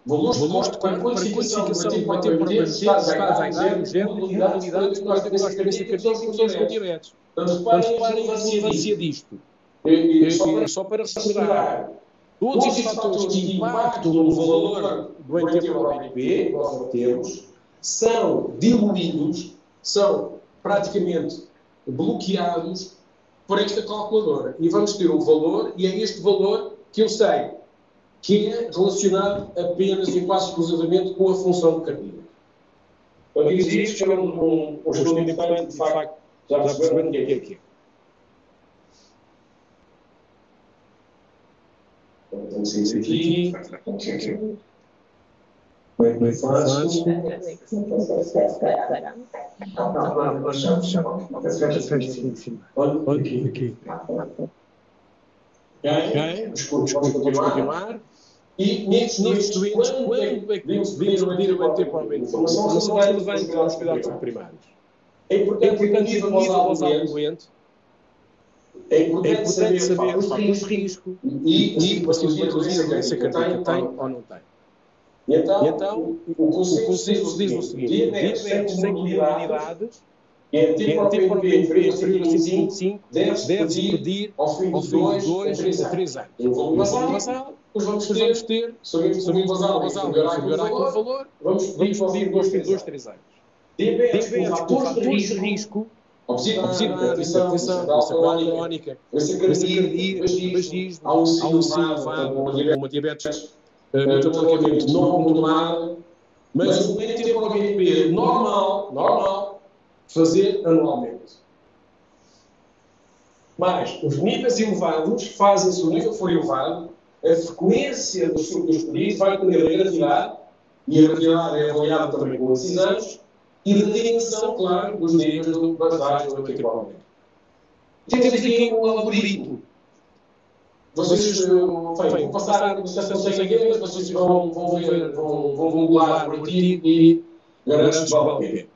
valores para quantificação do anti-ProBNP, estados à idade, o género, modalidade, para a experiência cardíaca e pessoas com diabetes. Portanto, reparem a relevância disto. Só para recordar, todos estes fatores que impactam no valor do anti-ProBNP, que nós obtemos, são diluídos, são praticamente bloqueados por esta calculadora. E vamos ter um valor, e é este valor que eu sei que é relacionado apenas e quase exclusivamente com a função cardíaca. Quando diz isto, chamamos um estudo importante, de facto, já perceberam o que é que é. Vamos sair aqui. Bem fácil. Olha aqui. Ok, vamos continuar. E nestes doentes, quando é que devemos pedir o anti-ProBNP? Informação relevante nos cuidados primários. É importante ir ao doente. É importante saber os fatores de risco e a patologia da doença cardíaca tem ou não tem. E então, o consenso diz o seguinte: diabetes sem comorbilidades e anti-ProBNP inferior a 125 deve-se pedir ao fim de 2 a 3 anos. Um volume basal, depois vamos ter, se o volume basal é inferior àquele valor, vamos pedir ao fim de 2 a 3 anos. Diabetes com fatores de risco, obesidade, hipertensão, doença crónica, doença cardíaca, vagismo, uma diabetes metabolicamente não controlada, mas o anti-ProBNP normal, fazer anualmente. Mas os níveis elevados fazem, se o nível for elevado, a frequência dos pedidos vai depender da gravidade, e a gravidade é avaliada também com esses anos, e da dimensão, claro, dos níveis das áreas do antiproblémico. Temos aqui um algoritmo. Vocês vão passar a estação sem guia, mas vocês vão googlar o artigo e garanto-vos que vale a pena.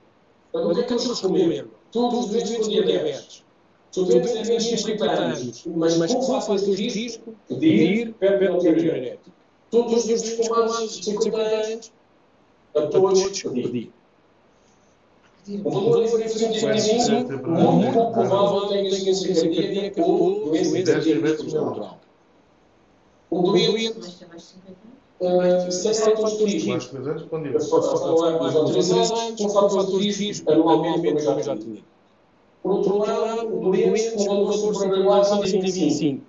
Então, o que é que eles recomendam? Todos os doentes com diabetes. Se o doente tem menos de 50 anos, mas com fatores de risco, pedir antidiurético. Todos os doentes com mais de 50 anos, a todos pedir. O valor significativo, muito pouco provável que tenha insuficiência cardíaca ou doença diabética neural. O doente sem fatores de risco, mais autorizados, com fatores de risco, anualmente, como eu já tinha. Por outro lado, o doente com valor superior a 125.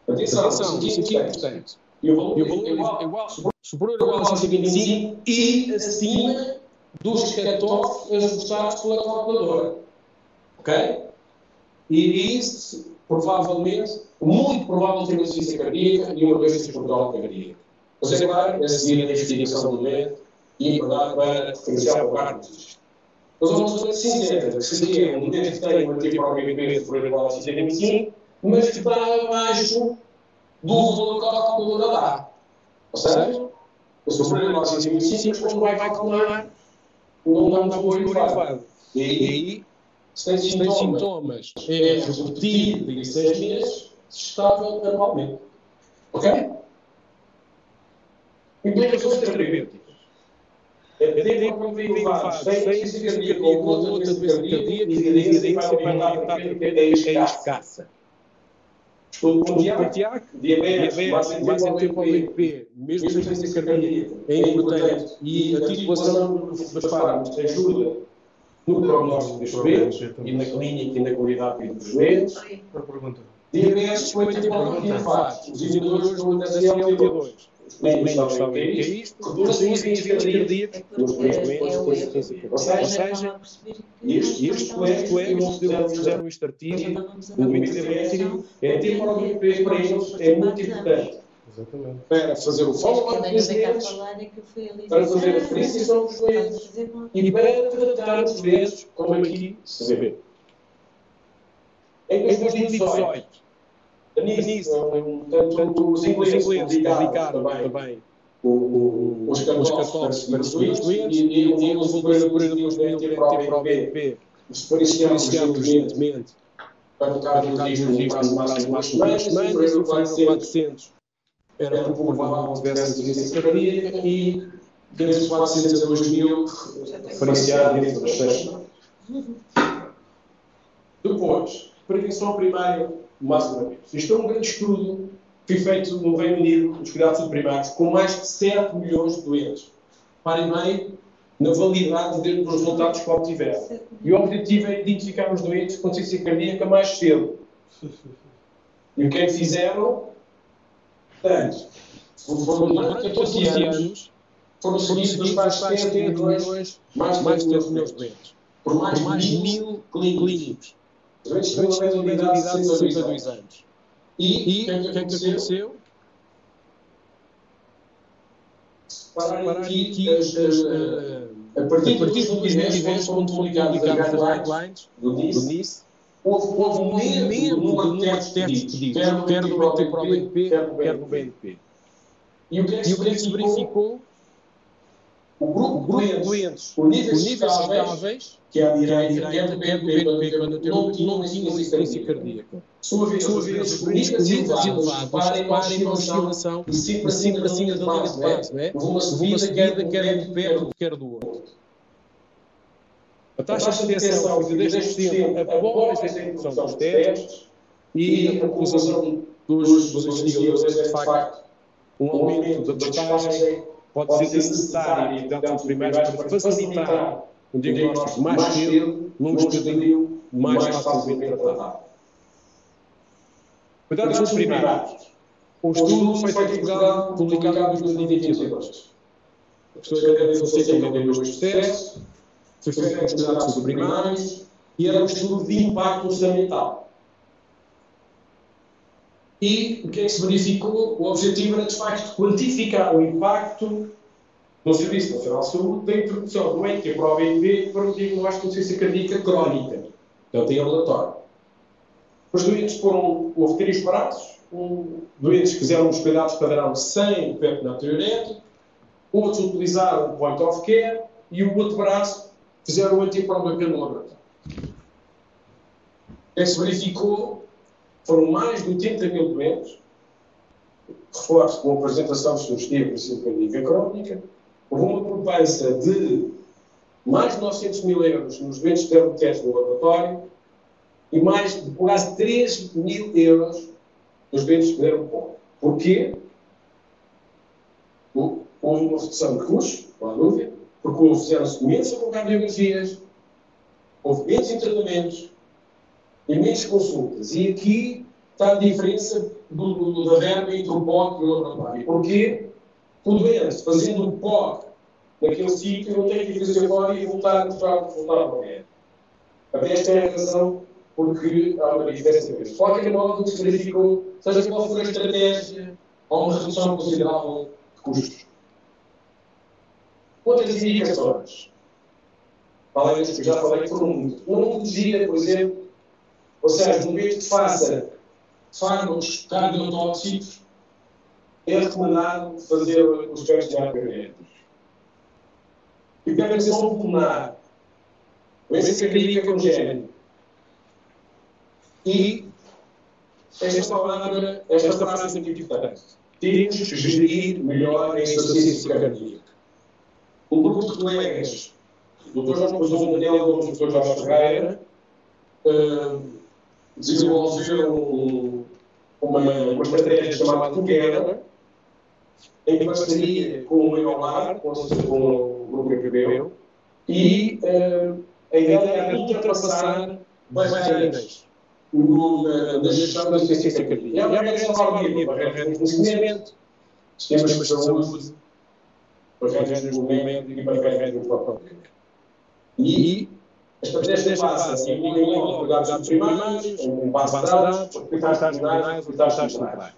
Atenção, isso aqui é importante. E o valor é igual, superior ou igual a 125 e acima dos cutoffs ajustados pela calculadora. Ok? E isso, provavelmente, muito provável ter uma insuficiência cardíaca e uma doença estrutural cardíaca. Vocês agora, a seguir a investigação do doente e para referenciar o cargo disto. Mas vamos fazer cinzenta, que seria um doente que tem um antiproblémico superior ou igual a 125, mas que está abaixo do valor que a calculadora dá. Ou seja, o superior ou igual a 125, mas quando vai calcular, não dá um valor elevado. E aí, se tem sintomas, é repetido em 6 meses, estável anualmente. Ok? Implicações terapêuticas. É tempo para viver elevados, sem insuficiência cardíaca ou outra doença cardíaca e evidência para aumentar a terapêutica é escassa. Estudo com Tiago, diabetes, mais em tempo ao BP, mesmo sem insuficiência cardíaca, é importante e a titulação dos fármacos ajuda no prognóstico dos doentes e na clínica e na qualidade de dos doentes. Diabetes foi tempo ao BP, os inibidores do SGLT2. Os clínicos sabem o que é isto, reduzem os riscos cardíacos nos doentes com insuficiência cardíaca. Ou seja, estes colegas que fizeram este artigo, no doente diabético, é tempo ao BP para eles é muito importante. Exatamente. Para fazer o follow-up dos doentes, para fazer a diferenciação dos doentes e para tratar os doentes, como aqui se vê. Em 2018, nisso, tanto os ingleses publicaram também os cutoffs para os doentes e o valor superior a 2.000 para o BNP diferenciados urgentemente para tocar no risco no prazo máximo de 2 semanas, superior a 400 era provável que tivesse insuficiência cardíaca e desde 400 a 2.000 diferenciado dentro das 6 semanas. Depois, prevenção primária, mais uma vez. Isto é um grande estudo que foi feito no Reino Unido, nos cuidados primários, com mais de 7 milhões de doentes. Parem bem na validade dos resultados que obtiveram. E o objetivo é identificar os doentes com insuficiência cardíaca mais cedo. E o que é que fizeram? Portanto, durante 14 anos, foram seguidos mais de 7 milhões, mais de 7 milhões de doentes. Por mais de 1.000 clínicos. Doentes com uma média de idade de 62 anos. E o que é que aconteceu? Separar aqui, a partir de 2010, quando publicaram as guidelines do NICE, houve um aumento do número de testes pedidos, quer do BNP, quer do BNP. E o que é que se verificou? O grupo de doentes com níveis estáveis, que é a direita, quer do BNP, quando não tinha insuficiência cardíaca. Sua vez, os níveis elevados, reparem na oscilação sempre acima da linha de base, não é? Houve uma subida, quer do pé, quer do outro. A taxa de detecção foi de 10% após a execução dos testes e a conclusão dos investigadores é, de facto, um aumento da testagem pode ser necessário em cuidados primários para facilitar um diagnóstico mais cedo, num estadio mais facilmente tratado. Cuidados primários. Um estudo feito em Portugal, publicado em 2022. A professora Gabriela Fonseca liderou este processo, foi feito com os cuidados primários e era um estudo de impacto orçamental. E o que é que se verificou? O objetivo era, de facto, quantificar o impacto no Serviço Nacional de Saúde da introdução do NT-proBNP para o diagnóstico de insuficiência cardíaca crónica. Portanto, em relatório. Os doentes houve 3 braços. Doentes que fizeram os cuidados padrão sem PEP natriurético, outros utilizaram o point of care e o outro braço fizeram o NT-proBNP no laboratório. O que se verificou? Foram mais de 80 mil doentes, reforço com a apresentação sugestiva de insuficiência cardíaca crónica, houve uma poupança de mais de 900 mil euros nos doentes que deram teste no laboratório e mais de quase 3 mil euros nos doentes que deram pó. Porquê? Houve uma redução de custos, não há dúvida, porque fizeram-se menos ecocardiografias, houve menos internamentos e menos consultas. E aqui está a diferença da verba entre o POC e o laboratório. Porquê? O doente, fazendo o POC naquele sítio, não tem que ir fazer fora e voltar para o médico. Até esta é a razão porque há uma diferença grande. De qualquer modo, o que se verificou, seja qual for a estratégia, há uma redução considerável de custos. Outras indicações. Além das que eu já falei, foram muitas. Não dizia, por exemplo, ou seja, uma vez que se faça fármacos cardiotóxicos, é recomendado fazer os testes de arteriológicos. Hipertensão pulmonar, doença cardíaca congénita. E esta frase é muito importante. Temos que gerir melhor a insuficiência cardíaca. Um grupo de colegas, o Dr. João Pazão Manel e o Dr. Jorge Ferreira, desenvolveram uma estratégia chamada Together, em parceria com o Eolar, com o grupo europeu, e a ideia é ultrapassar barreiras na gestão da insuficiência cardíaca. E há barreiras de saúde, barreiras de conhecimento, sistemas de saúde, barreiras do momento e barreiras do próprio. E a estratégia passa em cuidados primários, em base de dados, hospitais terminais, hospitais centrais.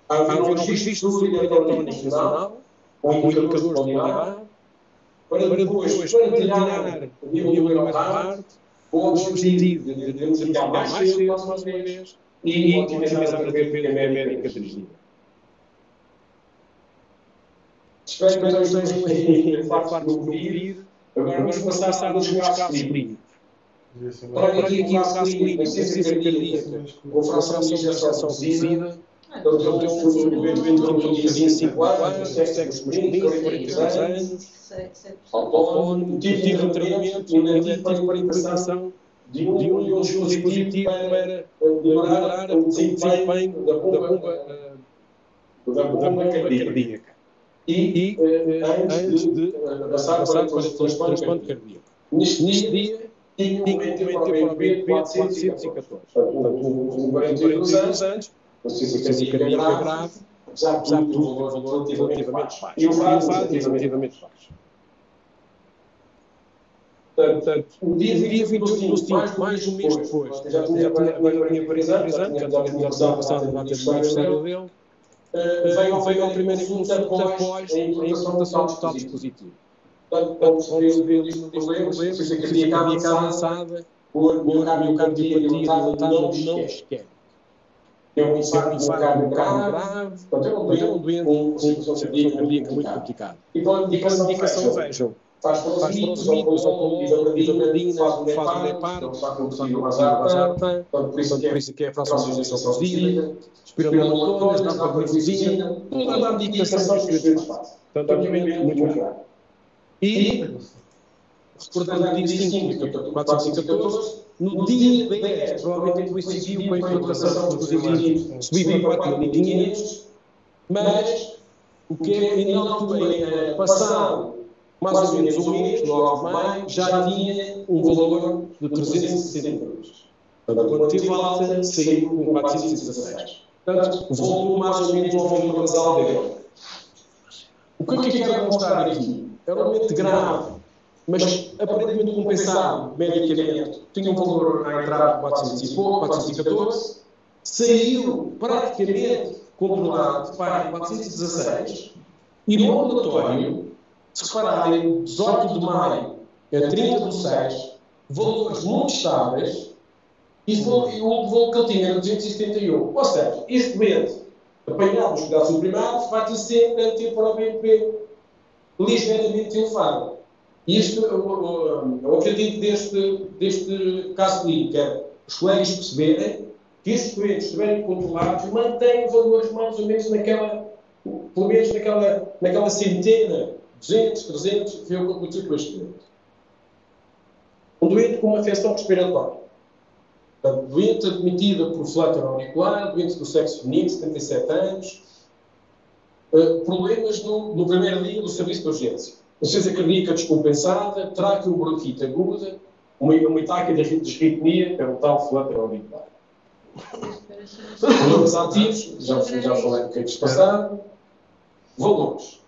Há um registro de saúde eletrónico nacional, com indicadores de qualidade, para depois partilhar o nível do Eurocard, com o objetivo de identificar mais cedo, mais uma vez, e otimizar a terapêutica médica dirigida. Espero que não estejam aí fartos de ouvir. Agora vamos passar nos casos clínicos. Olha aqui o caso clínico, insuficiência cardíaca, com fração de injeção reduzida. Então, temos um doente que entrou em 25 anos, sexo masculino, 42 anos, autónomo, tipo de tratamento eletivo para implementação de um dispositivo para melhorar o desempenho da bomba cardíaca. E antes de passar para o transplante cardíaco. Neste dia, tinha um NT-proBNP de 414. Portanto, 42 anos, insuficiência cardíaca grave, apesar de tudo, um valor relativamente baixo. E o vaso relativamente baixo. Portanto, o dia 28 do 5, mais de um mês depois, já tinha vários anos, já tinha passado a data de aniversário dele, veio ao primeiro consulta após a implantação do tal dispositivo. Portanto, como se vê ali no problema, insuficiência cardíaca avançada, o miocardiopatia dilatada não esquece. Tem um infarto miocárdio grave, portanto, é um doente com insuficiência cardíaca muito complicada. E pela indicação, vejam, faz prosmínios, isoprodina, faz o DEPAR, o Vasartan, por isso que é a fração de injeção reduzida, espironolactonas, dapagliflozina, toda a medicação que os doentes fazem. Portanto, obviamente, muito grave. E, recordando o dia 5, 414, no dia 10, provavelmente coincidiu com a implantação dos dispositivos, subiu para 4.500, mas o que é que na altura, passado mais ou menos um mês, 9 de maio, já tinha um valor de 360 euros. Portanto, quando teve alta, saiu com 416. Portanto, voltou mais ou menos ao valor basal dele. O que é que eu quero mostrar aqui? É um momento grave, mas aparentemente compensado medicamente. Tinha um valor à entrada de 400 e pouco, 414, saiu praticamente controlado para 416 e no relatório, se repararem, 18 de maio a 30 de 6, valores muito estáveis e o voo que ele tinha era 271. Ou seja, este doente, apanhado nos cuidados suprimários, vai ter sempre a ter para o BNP ligeiramente elevado. E este é o objetivo deste caso clínico, é os colegas perceberem que estes doentes estiverem controlados, mantêm valores mais ou menos pelo menos naquela centena, 200, 300, que foi o que aconteceu com este doente. Um doente com uma afecção respiratória. Doente admitida por flutter auricular, doente do sexo feminino, 77 anos. Problemas no primeiro dia do serviço de urgência. Insuficiência cardíaca descompensada, traqueobronquite aguda, uma ataque de disritmia pelo tal flutter auricular. Problemas ativos, já falei do que é que se passaram. Valores.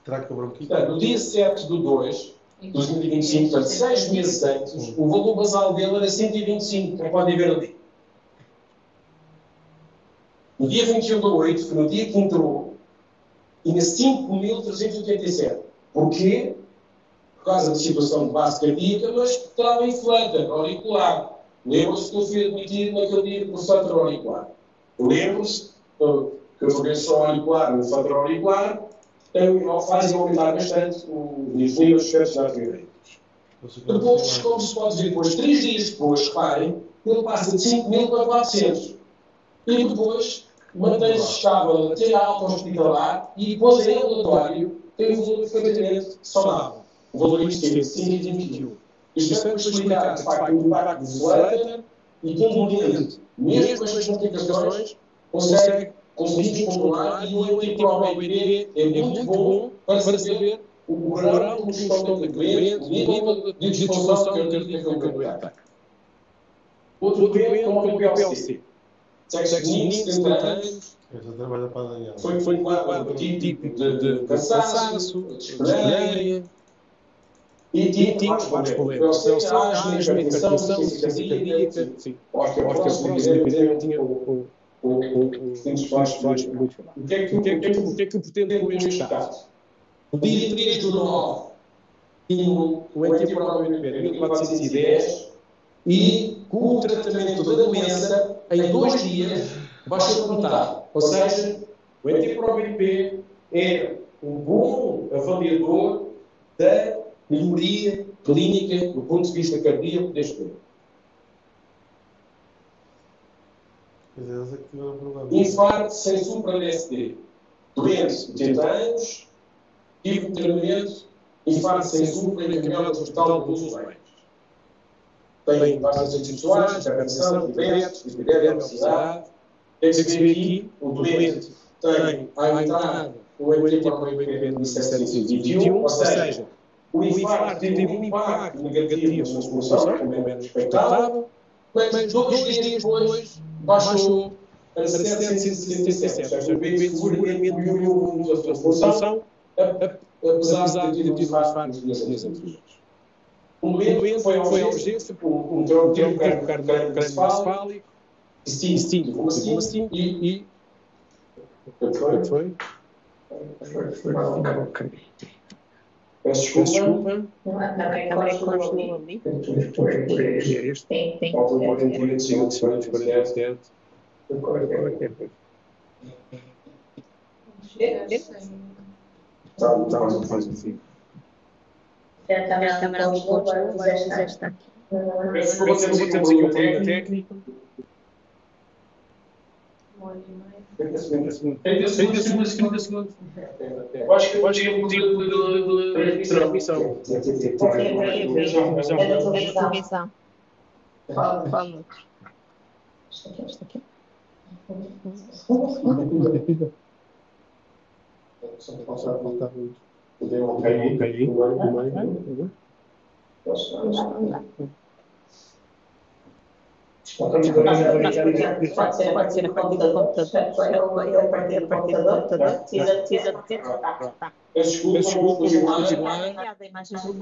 Traqueobronquite. No dia 7 de 2 de 2025, portanto, 6 meses antes, o valor basal dele era 125, como podem ver ali. No dia 21 de 8, foi no dia que entrou, tinha 5.387. Porquê? Por causa da situação de base cardíaca, mas estava em flutter auricular. Lembram-se que eu fui admitido naquele dia por flutter auricular. Lembram-se que a frequência auricular no flutter auricular faz aumentar bastante os níveis de efeitos na arterial. Depois, como se pode ver, depois, 3 dias depois, reparem, ele passa de 5.000 para 400. E depois, mantém-se estável até a alta hospitalar e depois, em relatório, tem um valor perfeitamente saudável. O valor existente, 121. Isto é para explicar, de facto, o impacto do flutter e que um doente, mesmo com estas complicações, consegue controlar e o anti-ProBNP é muito bom para saber o grau de combustão da doente, o nível de disfunção cardíaca que o doente tem. Outro doente com o PLC. Sexo feminino, 70 anos. Foi um quadro típico de cansaço, de dispneia. E tinha vários problemas. PLC, asma, hipertensão, insuficiência cardíaca. Osteoporose, tinha o que é que eu pretendo com este caso? No dia 3 de 9, tinha o anti-ProBNP de 1410 e com o tratamento da doença, em 2 dias, baixou a metade. Ou seja, o anti-ProBNP é um bom avaliador da melhoria clínica do ponto de vista cardíaco deste doente. Infarto sem supra-DST. Doente, 80 anos, tive um tratamento, infarto sem supra, encaminhado ao hospital de Luz. Tem várias instituições, hipertensão, diabetes, obesidade. Tem-se ver aqui, o doente tem à entrada o anti-ProBNP de 721, ou seja, o infarto teve um impacto negativo na circulação, como era expectável, mas 2 dias depois baixou para 777. Ou seja, o doente seguramente melhorou muito a sua circulação, apesar de ter tido um infarto nos dias anteriores. Um doente foi à urgência por um trombo cranioencefálico, distinto, como assim, e... O que foi? Peço desculpa. Também continua ali. Tem. A câmera ali continua, já está aqui. Peço desculpa, temos aqui um problema técnico. 30 segundos. Eu acho que é o motivo de transmissão. Televisão. Fala. Isto aqui. Pode ser a partir do computador. Eu partir do computador. Precisa de ter. Tá. Desculpa, A imagem do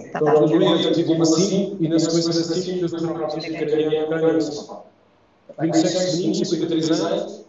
Então, o doente tive uma sim e na sequência da sim, fez o traumatismo cardíaco crânioencefálico. Vindo sexo benigno, 53 anos,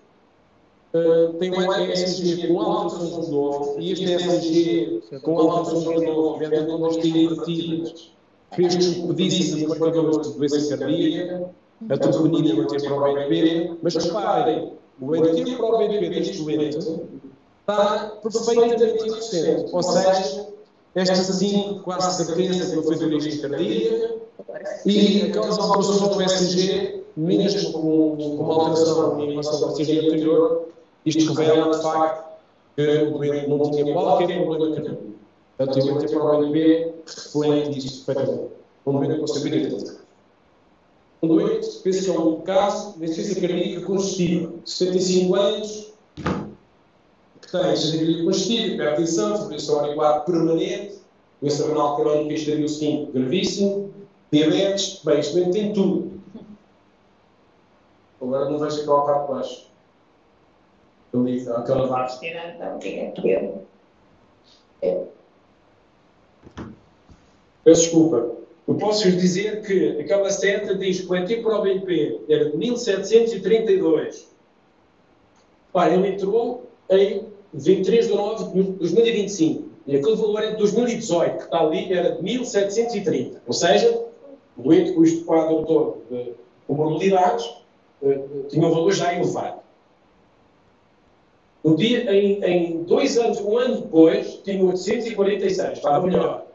tem um ECG com alterações de novo, e este ECG com alterações de novo, vendo ondas invertidas, fez com que pedissem os marcadores de doença cardíaca, a troponina manteve para o BNP, mas reparem, o BNP para o BNP deste doente está perfeitamente inocente, ou seja, esta sim, quase certeza que ele foi de origem cardíaca, e aquelas alterações do ECG, mesmo com uma alteração em relação ao ECG anterior, isto revela, de facto, que o doente não tinha qualquer problema cardíaco. Portanto, o BNP para o BNP reflete isto perfeitamente. Um doente com estabilidade. Um doente, penso que é um caso de insuficiência cardíaca congestiva, 75 anos, que tem estabilidade congestiva, hipertensão, fibrilação auricular permanente, doença renal crónica, estadio 5, gravíssimo, diabetes, bem, este doente tem tudo. Agora não vejo aquela parte de baixo. Eu ligo aquela parte. Peço desculpa. Eu posso-vos dizer que aquela seta diz que o ET para o BNP era de 1732. Ora, ele entrou em 23 de 9 de 2025. E aquele valor é de 2018, que está ali, era de 1730. Ou seja, o doente com este quadro todo de comorbilidades tinha um valor já elevado. No dia, em 2 anos, um ano depois, tinha 846, estava melhor.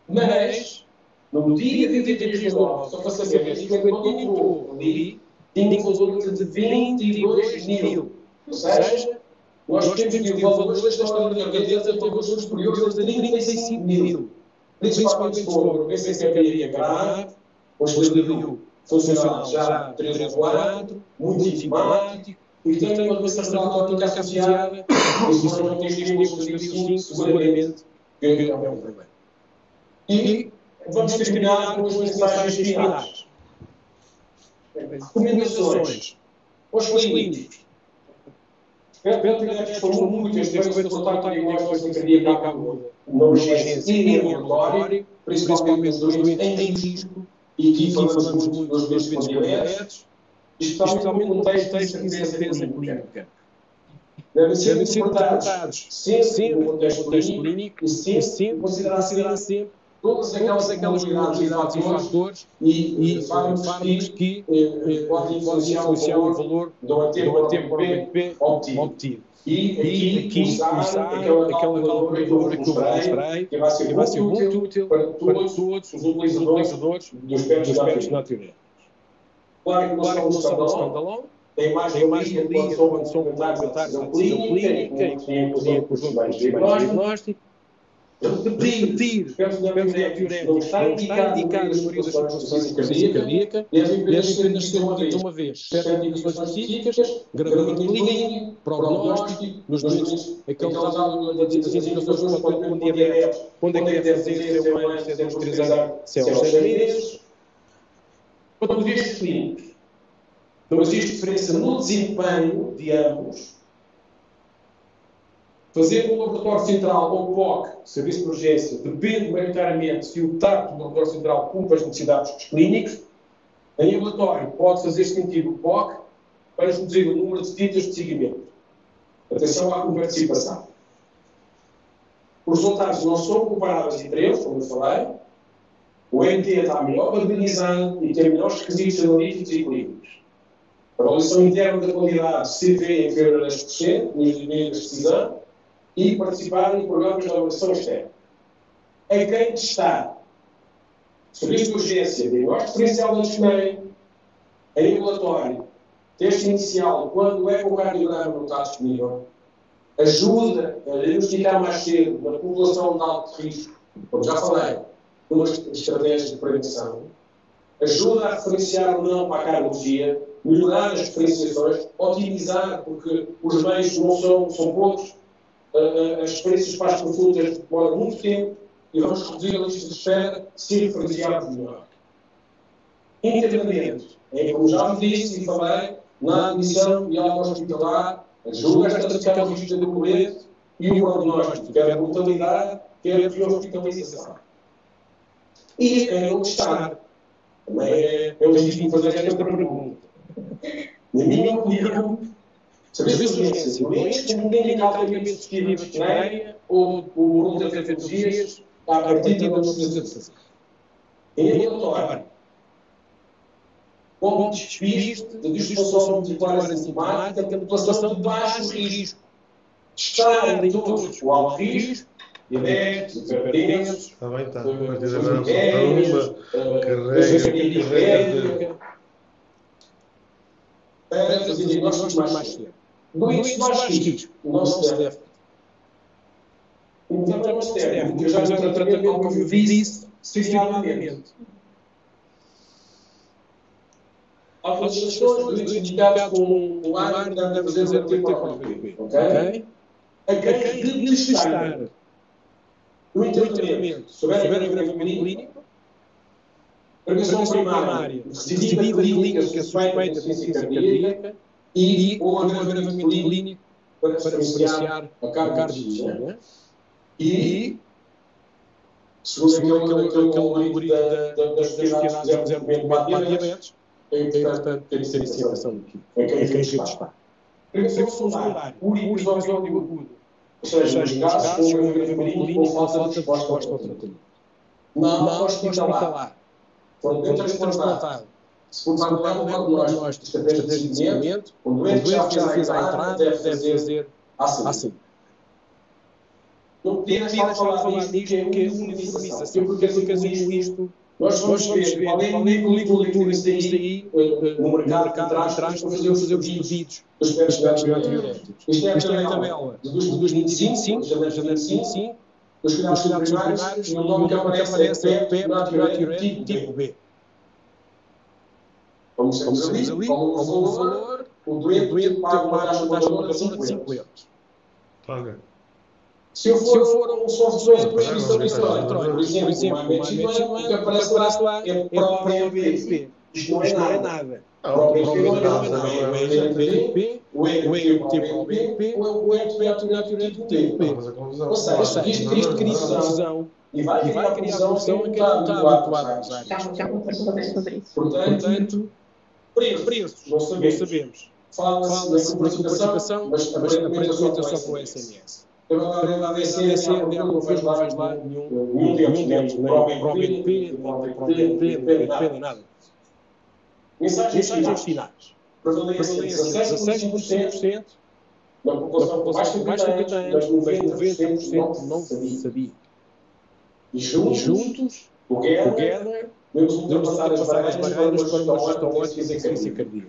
Mas, no dia 23 de 9, só para saber, isto é quando ele entrou ali, tinha um valor de 22 mil. Ou seja, nós temos que o valor da história da cadeza tem valores superiores a 35 mil. Principalmente se for o PCCPI acabado, o estudo funcional já 3 ou 4, muito enzimático, e que tem uma doença renal crónica associada, e se for não tem clínico de 5, seguramente que é um problema. E vamos terminar com as mensagens finais. Recomendações aos clínicos. Pelo que falou muito, este foi o contato com a diagnóstica cardíaca aguda, uma urgência e em ambulatório, principalmente dos doentes em risco, e aqui falamos muito dos doentes com diabetes, especialmente no contexto de incerteza clínica. Devem ser interpretados sempre no contexto clínico e sempre considerar sempre todas aquelas comunidades e fatores e fármacos que podem influenciar o valor do ATP obtido. E aqui usar aquela calculadora que eu mostrei, que vai ser muito útil para todos os utilizadores dos PEPs naturais. Claro que não são standalone, tem mais valia quando são complementares à decisão clínica e que com os mais diagnósticos. Repetir os diuréticos não está indicado na maioria das situações de insuficiência cardíaca, devem apenas ser medidos uma vez. Certas indicações específicas, gravamento clínico, prognóstico, nos doentes, aquele tal das indicações com diabetes, quando é que deve fazer, se é um ano, se é 2, 3 anos, se é aos 6 meses. Quanto aos estes clínicos, não existe diferença no desempenho de ambos. Fazer um laboratório central ou POC, serviço de urgência, depende maioritariamente se o TAP do laboratório central cumpre as necessidades dos clínicos. Em ambulatório, pode fazer sentido o POC para reduzir o número de visitas de seguimento. Atenção à coparticipação. Os resultados não são comparáveis entre eles, como eu falei. O NT está melhor organizado e tem melhores requisitos analíticos e clínicos. A avaliação interna da qualidade CV inferior a 10%, nos limites de decisão, e participar em programas de avaliação externa. Em quem testar? Serviço de urgência, diagnóstico diferencial da disneia, em ambulatório, teste inicial, quando o ecocardiograma não está disponível, ajuda a diagnosticar mais cedo na população de alto risco, como já falei, uma estratégia de prevenção, ajuda a referenciar ou não para a cardiologia, melhorar as diferenciações, otimizar, porque os meios não são poucos, as experiências para as consultas demoram muito tempo e vamos reduzir a lista de espera se referenciarmos melhor. Internamento, como já disse e falei, na admissão e alta hospitalar, ajuda a estratificar o registro do doente e o prognóstico, quer de mortalidade, quer de hospitalização. E quem não testar? Também é legítimo fazer esta pergunta. Na minha opinião, serviço de urgência, doentes com clínica altamente sugestiva de dispneia ou por outras patologias, à partida não precisa de fazer. Em ambulatório, como despiste de disfunção muscular assintomática, de população de baixo risco. Testar em todos o alto risco, diabetes, hipertensos, Está bem, está. A partir de agora uma carrega. Para fazer diagnóstico mais cedo. Doentes de baixo risco, não se deve. Então não se deve, porque já o tratamento, como eu disse, sucessivamente. Ao fazer as questões, doentes indicados com o ar, devem fazer o tempo para o PPP. Ok? A quem testar no tratamento, se houver agravamento clínico, prevenção primária, recidiva clínica suspeita de insuficiência cardíaca e ou agravamento clínico para diferenciar a cardiologia. E, segundo aquele algoritmo das sociedades 0,4 para diabetes, é importante ter essa informação aqui. É quem está. Prevenção secundária, por episódio agudo. Ou seja, nos casos com agravamento clínico ou falta de resposta ao tratamento. Não hospitalar. Quando transportado, se for para o diagnóstico, estratégia de seguimento, o doente já fez a entrada, deve fazer assim. Não podia deixar de falar disto, que é uniformização. O que é que eu quero dizer com isto? Nós vamos ver qual é a literatura que existe aí no mercado de trás para fazer os pedidos dos espécies antidiuréticos. Isto é a tabela de 2025, janeiro de 2025, dos cuidados primários, e o nome que aparece é PEP antidiurético tipo B. Como sabemos ali, como o valor, o doente paga uma taxa montadora de 5 euros. Paga. Se eu for um software de prescrição eletrónica, por exemplo, uma medicina, o que aparece lá é prova BNP. Isto não é nada. O BNP não é nada. O ENP, o ENP para o BNP, ou o ENP antidiurético tipo B. Ou seja, isto cria confusão. E vai criar confusão a quem não está habituado a usar isto. Portanto, preços, não sabemos. Fala-se na comunicação, mas aparentemente é só com o SMS. Para a DCC, não vejo lá nenhum deles, nem para o BNP, nem para o BNP, nem nada. Mensagens finais. Prevalência 16% na população mais do que tem, mas 90% não sabia. E juntos, together, devemos ultrapassar as barreiras para uma gestão ótima de insuficiência cardíaca.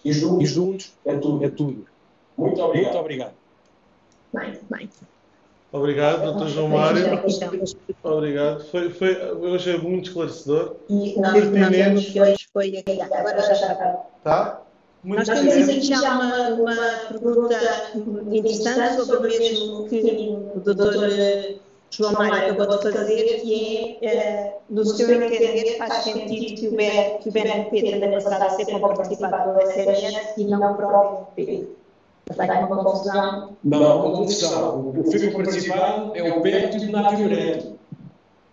E juntos é tudo. Muito obrigado. Bem. Obrigado, Dr. João Mário. Obrigado. Eu achei muito esclarecedor. E nós temos que hoje foi aqui. Agora já está. Tá? Nós temos aqui já uma pergunta interessante sobre o mesmo que o Dr. João Mário acabou de fazer, que é, no seu entender, faz sentido que o BNP tenha passado a ser participado pelo SNS e não para o BNP. Está uma confusão? Não, uma confusão. O que fica participado é o péptido natriurético.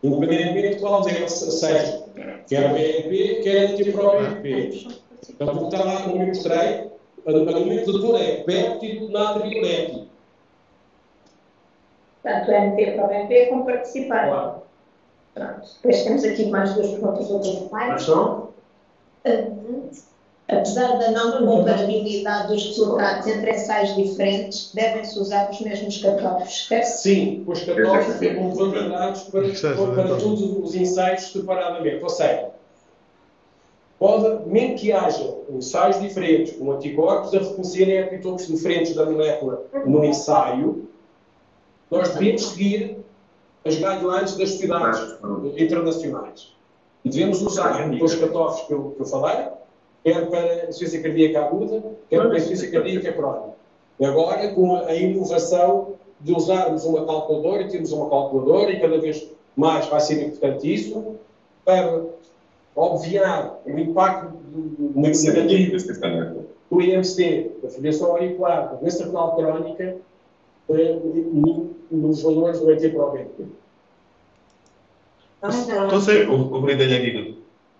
Independentemente de qual seja. Quer a BNP, quer a antipró-BNP. Então, o que está lá, como eu mostrei, a nomenclatura é péptido natriurético. Portanto, o NP para o BNP como participar. Claro. Pronto. Depois temos aqui mais duas perguntas do Dr. Mas são? Apesar da não comparabilidade dos resultados entre ensaios diferentes, devem-se usar os mesmos catógrafos, certo? Sim, os catógrafos ficam validados para todos os ensaios separadamente. Ou seja, mesmo que haja ensaios diferentes, com anticorpos a reconhecerem epitopos diferentes da molécula no ensaio, nós devemos seguir as guidelines das sociedades internacionais. E devemos usar os catógrafos que eu falei, quer para a insuficiência cardíaca aguda, quer para a insuficiência cardíaca crónica. E agora, com a inovação de usarmos uma calculadora, e termos uma calculadora, e cada vez mais vai ser importante isso, para obviar o impacto negativo do IMC, da fibrilação auricular, da doença renal crónica, nos valores do antiprobente. Consegue? Compreendo-lhe aqui.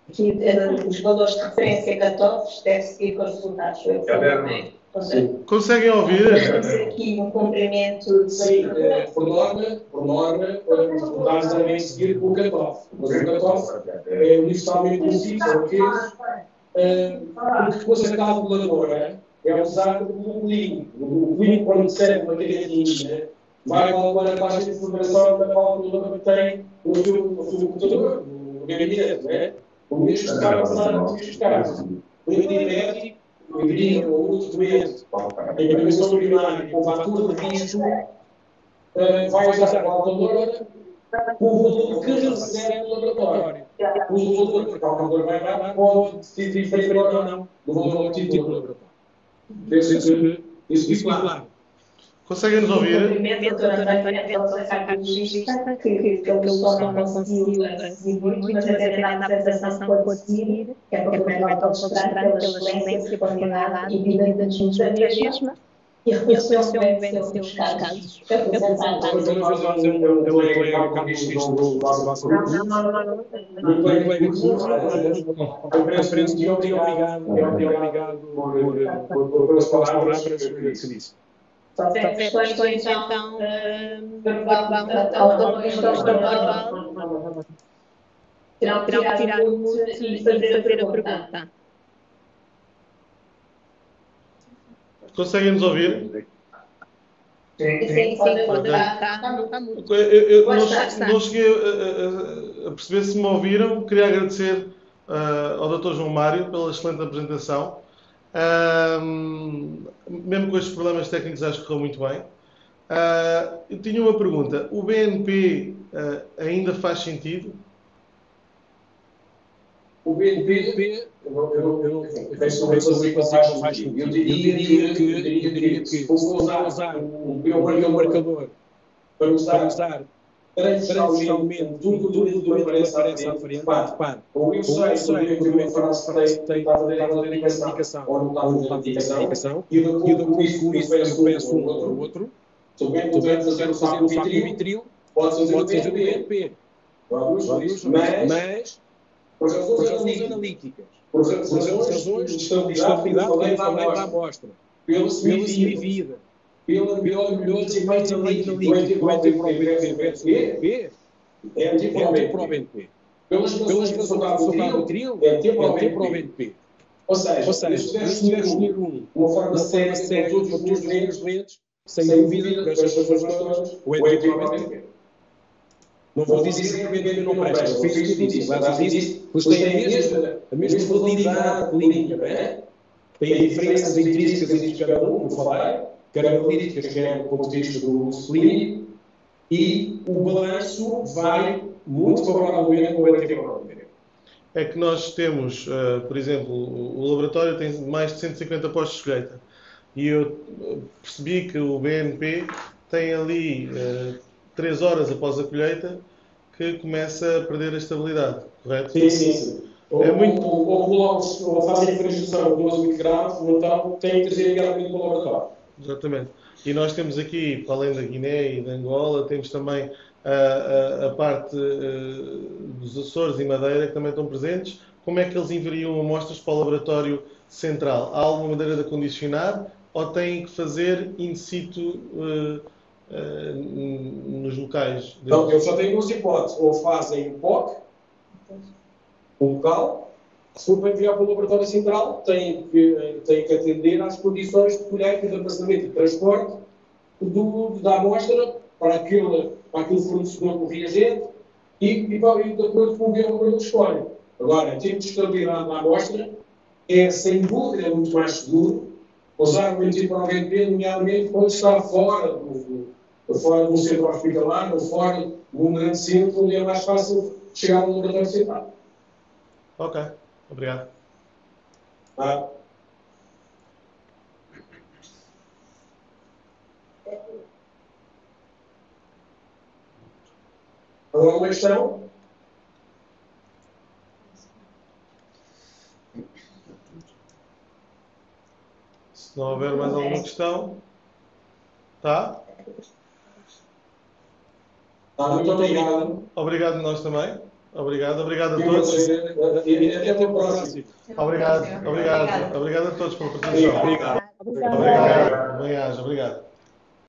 Aqui, os valores de referência católicos devem seguir com os resultados. Conseguem ouvir? Temos aqui um comprimento de... Sim, por norma, os resultados devem seguir com o cutoff. Mas o cutoff é universalmente conhecido, porque depois a calculadora é usada como um link. O link, quando recebe uma cadetinha, vai calcular a taxa de informação da calculadora que tem no seu computador, no gabinete, né? O mesmo está a passar nos casos. O antidiabético, eu diria, ou outro doente, em prevenção primária, com fator de risco, vai usar a calculadora com o valor que recebe no laboratório. O valor que a calculadora vai dar pode decidir diferente ou não do valor obtido no laboratório. Isso claro. Conseguem nos ouvir? Cumprimento, doutora Antônia Velosa cardiologista, que pelo som não conseguiu seguir muito, mas até na apresentação que pôde seguir, que aproveitou o estranho pela excelência, qualidade e vida de jornalismo, e reconheceu bem os seus casos. Vamos fazer um colega cardiologista do nosso grupo. Um colega conferência de obrigado pelas palavras que disse. Só tem questões, então, alguma questão verbal, terão que tirar o mute e fazer a pergunta. Conseguem nos ouvir? Sim, pode estar mudo. Eu não cheguei a perceber se me ouviram. Queria agradecer ao Dr. João Mário pela excelente apresentação. Mesmo com estes problemas técnicos, acho que correu muito bem. Eu tinha uma pergunta. O BNP ainda faz sentido? O BNP, eu faz sentido. Eu diria que se for usar o meu marcador para usar tradicionalmente tudo que aparece à frente, repare, ou eu sei que uma frase tem a identificação ou não está de identificação, e de acordo com isso eu peço um ou outro, se eu quero fazer o saco vitril, pode fazer o BNP. Mas por razões analíticas, por razões de estabilidade da amostra, pela semivida, pela melhor desempenho analítico, o antiprobente versus o BNP, é antiprobente. Pelas razões de resultado do trio, é antiprobente. Ou seja, se puder escolher uma forma séria para todos os doentes, sem dúvida, das razões todas, o antiprobente. Não vou dizer que o BNP não presta, eu fiz o que disse, aliás, eu disse, pois tem a mesma validade clínica, não é? Tem diferenças intrínsecas entre cada um, como falei, quer analíticas, quer do ponto de vista do clínico, e o balanço vai muito favoravelmente com o antiprobente. É que nós temos, por exemplo, o laboratório tem mais de 150 postos de colheita e eu percebi que o BNP tem ali 3 horas após a colheita que começa a perder a estabilidade, correto? Sim. Ou fazem a diferenciação de 12 graus, então tem que trazer imediatamente para o laboratório. Exatamente. E nós temos aqui, para além da Guiné e da Angola, temos também a parte dos Açores e Madeira que também estão presentes. Como é que eles enviariam amostras para o laboratório central? Há alguma maneira de acondicionar ou têm que fazer in situ nos locais? Então, eu só tenho duas hipóteses. Ou fazem POC, um local, se for para enviar para o laboratório central, têm que atender às condições de colheita, de armazenamento e de transporte da amostra para aquele fornecedor com reagente e de acordo com o biólogo que escolhe. Agora, em termos de estabilidade da amostra, é sem dúvida muito mais seguro usar o antiprobente, nomeadamente quando está fora do centro hospitalar ou fora de um grande centro, onde é mais fácil chegar ao laboratório central. Ok, obrigado. Alguma questão? Se não houver mais alguma questão, tá? Muito obrigado. Obrigado nós também. Obrigado a E todos. até o próximo. Obrigado a todos pela participação. Obrigado. Obrigado. Obrigado.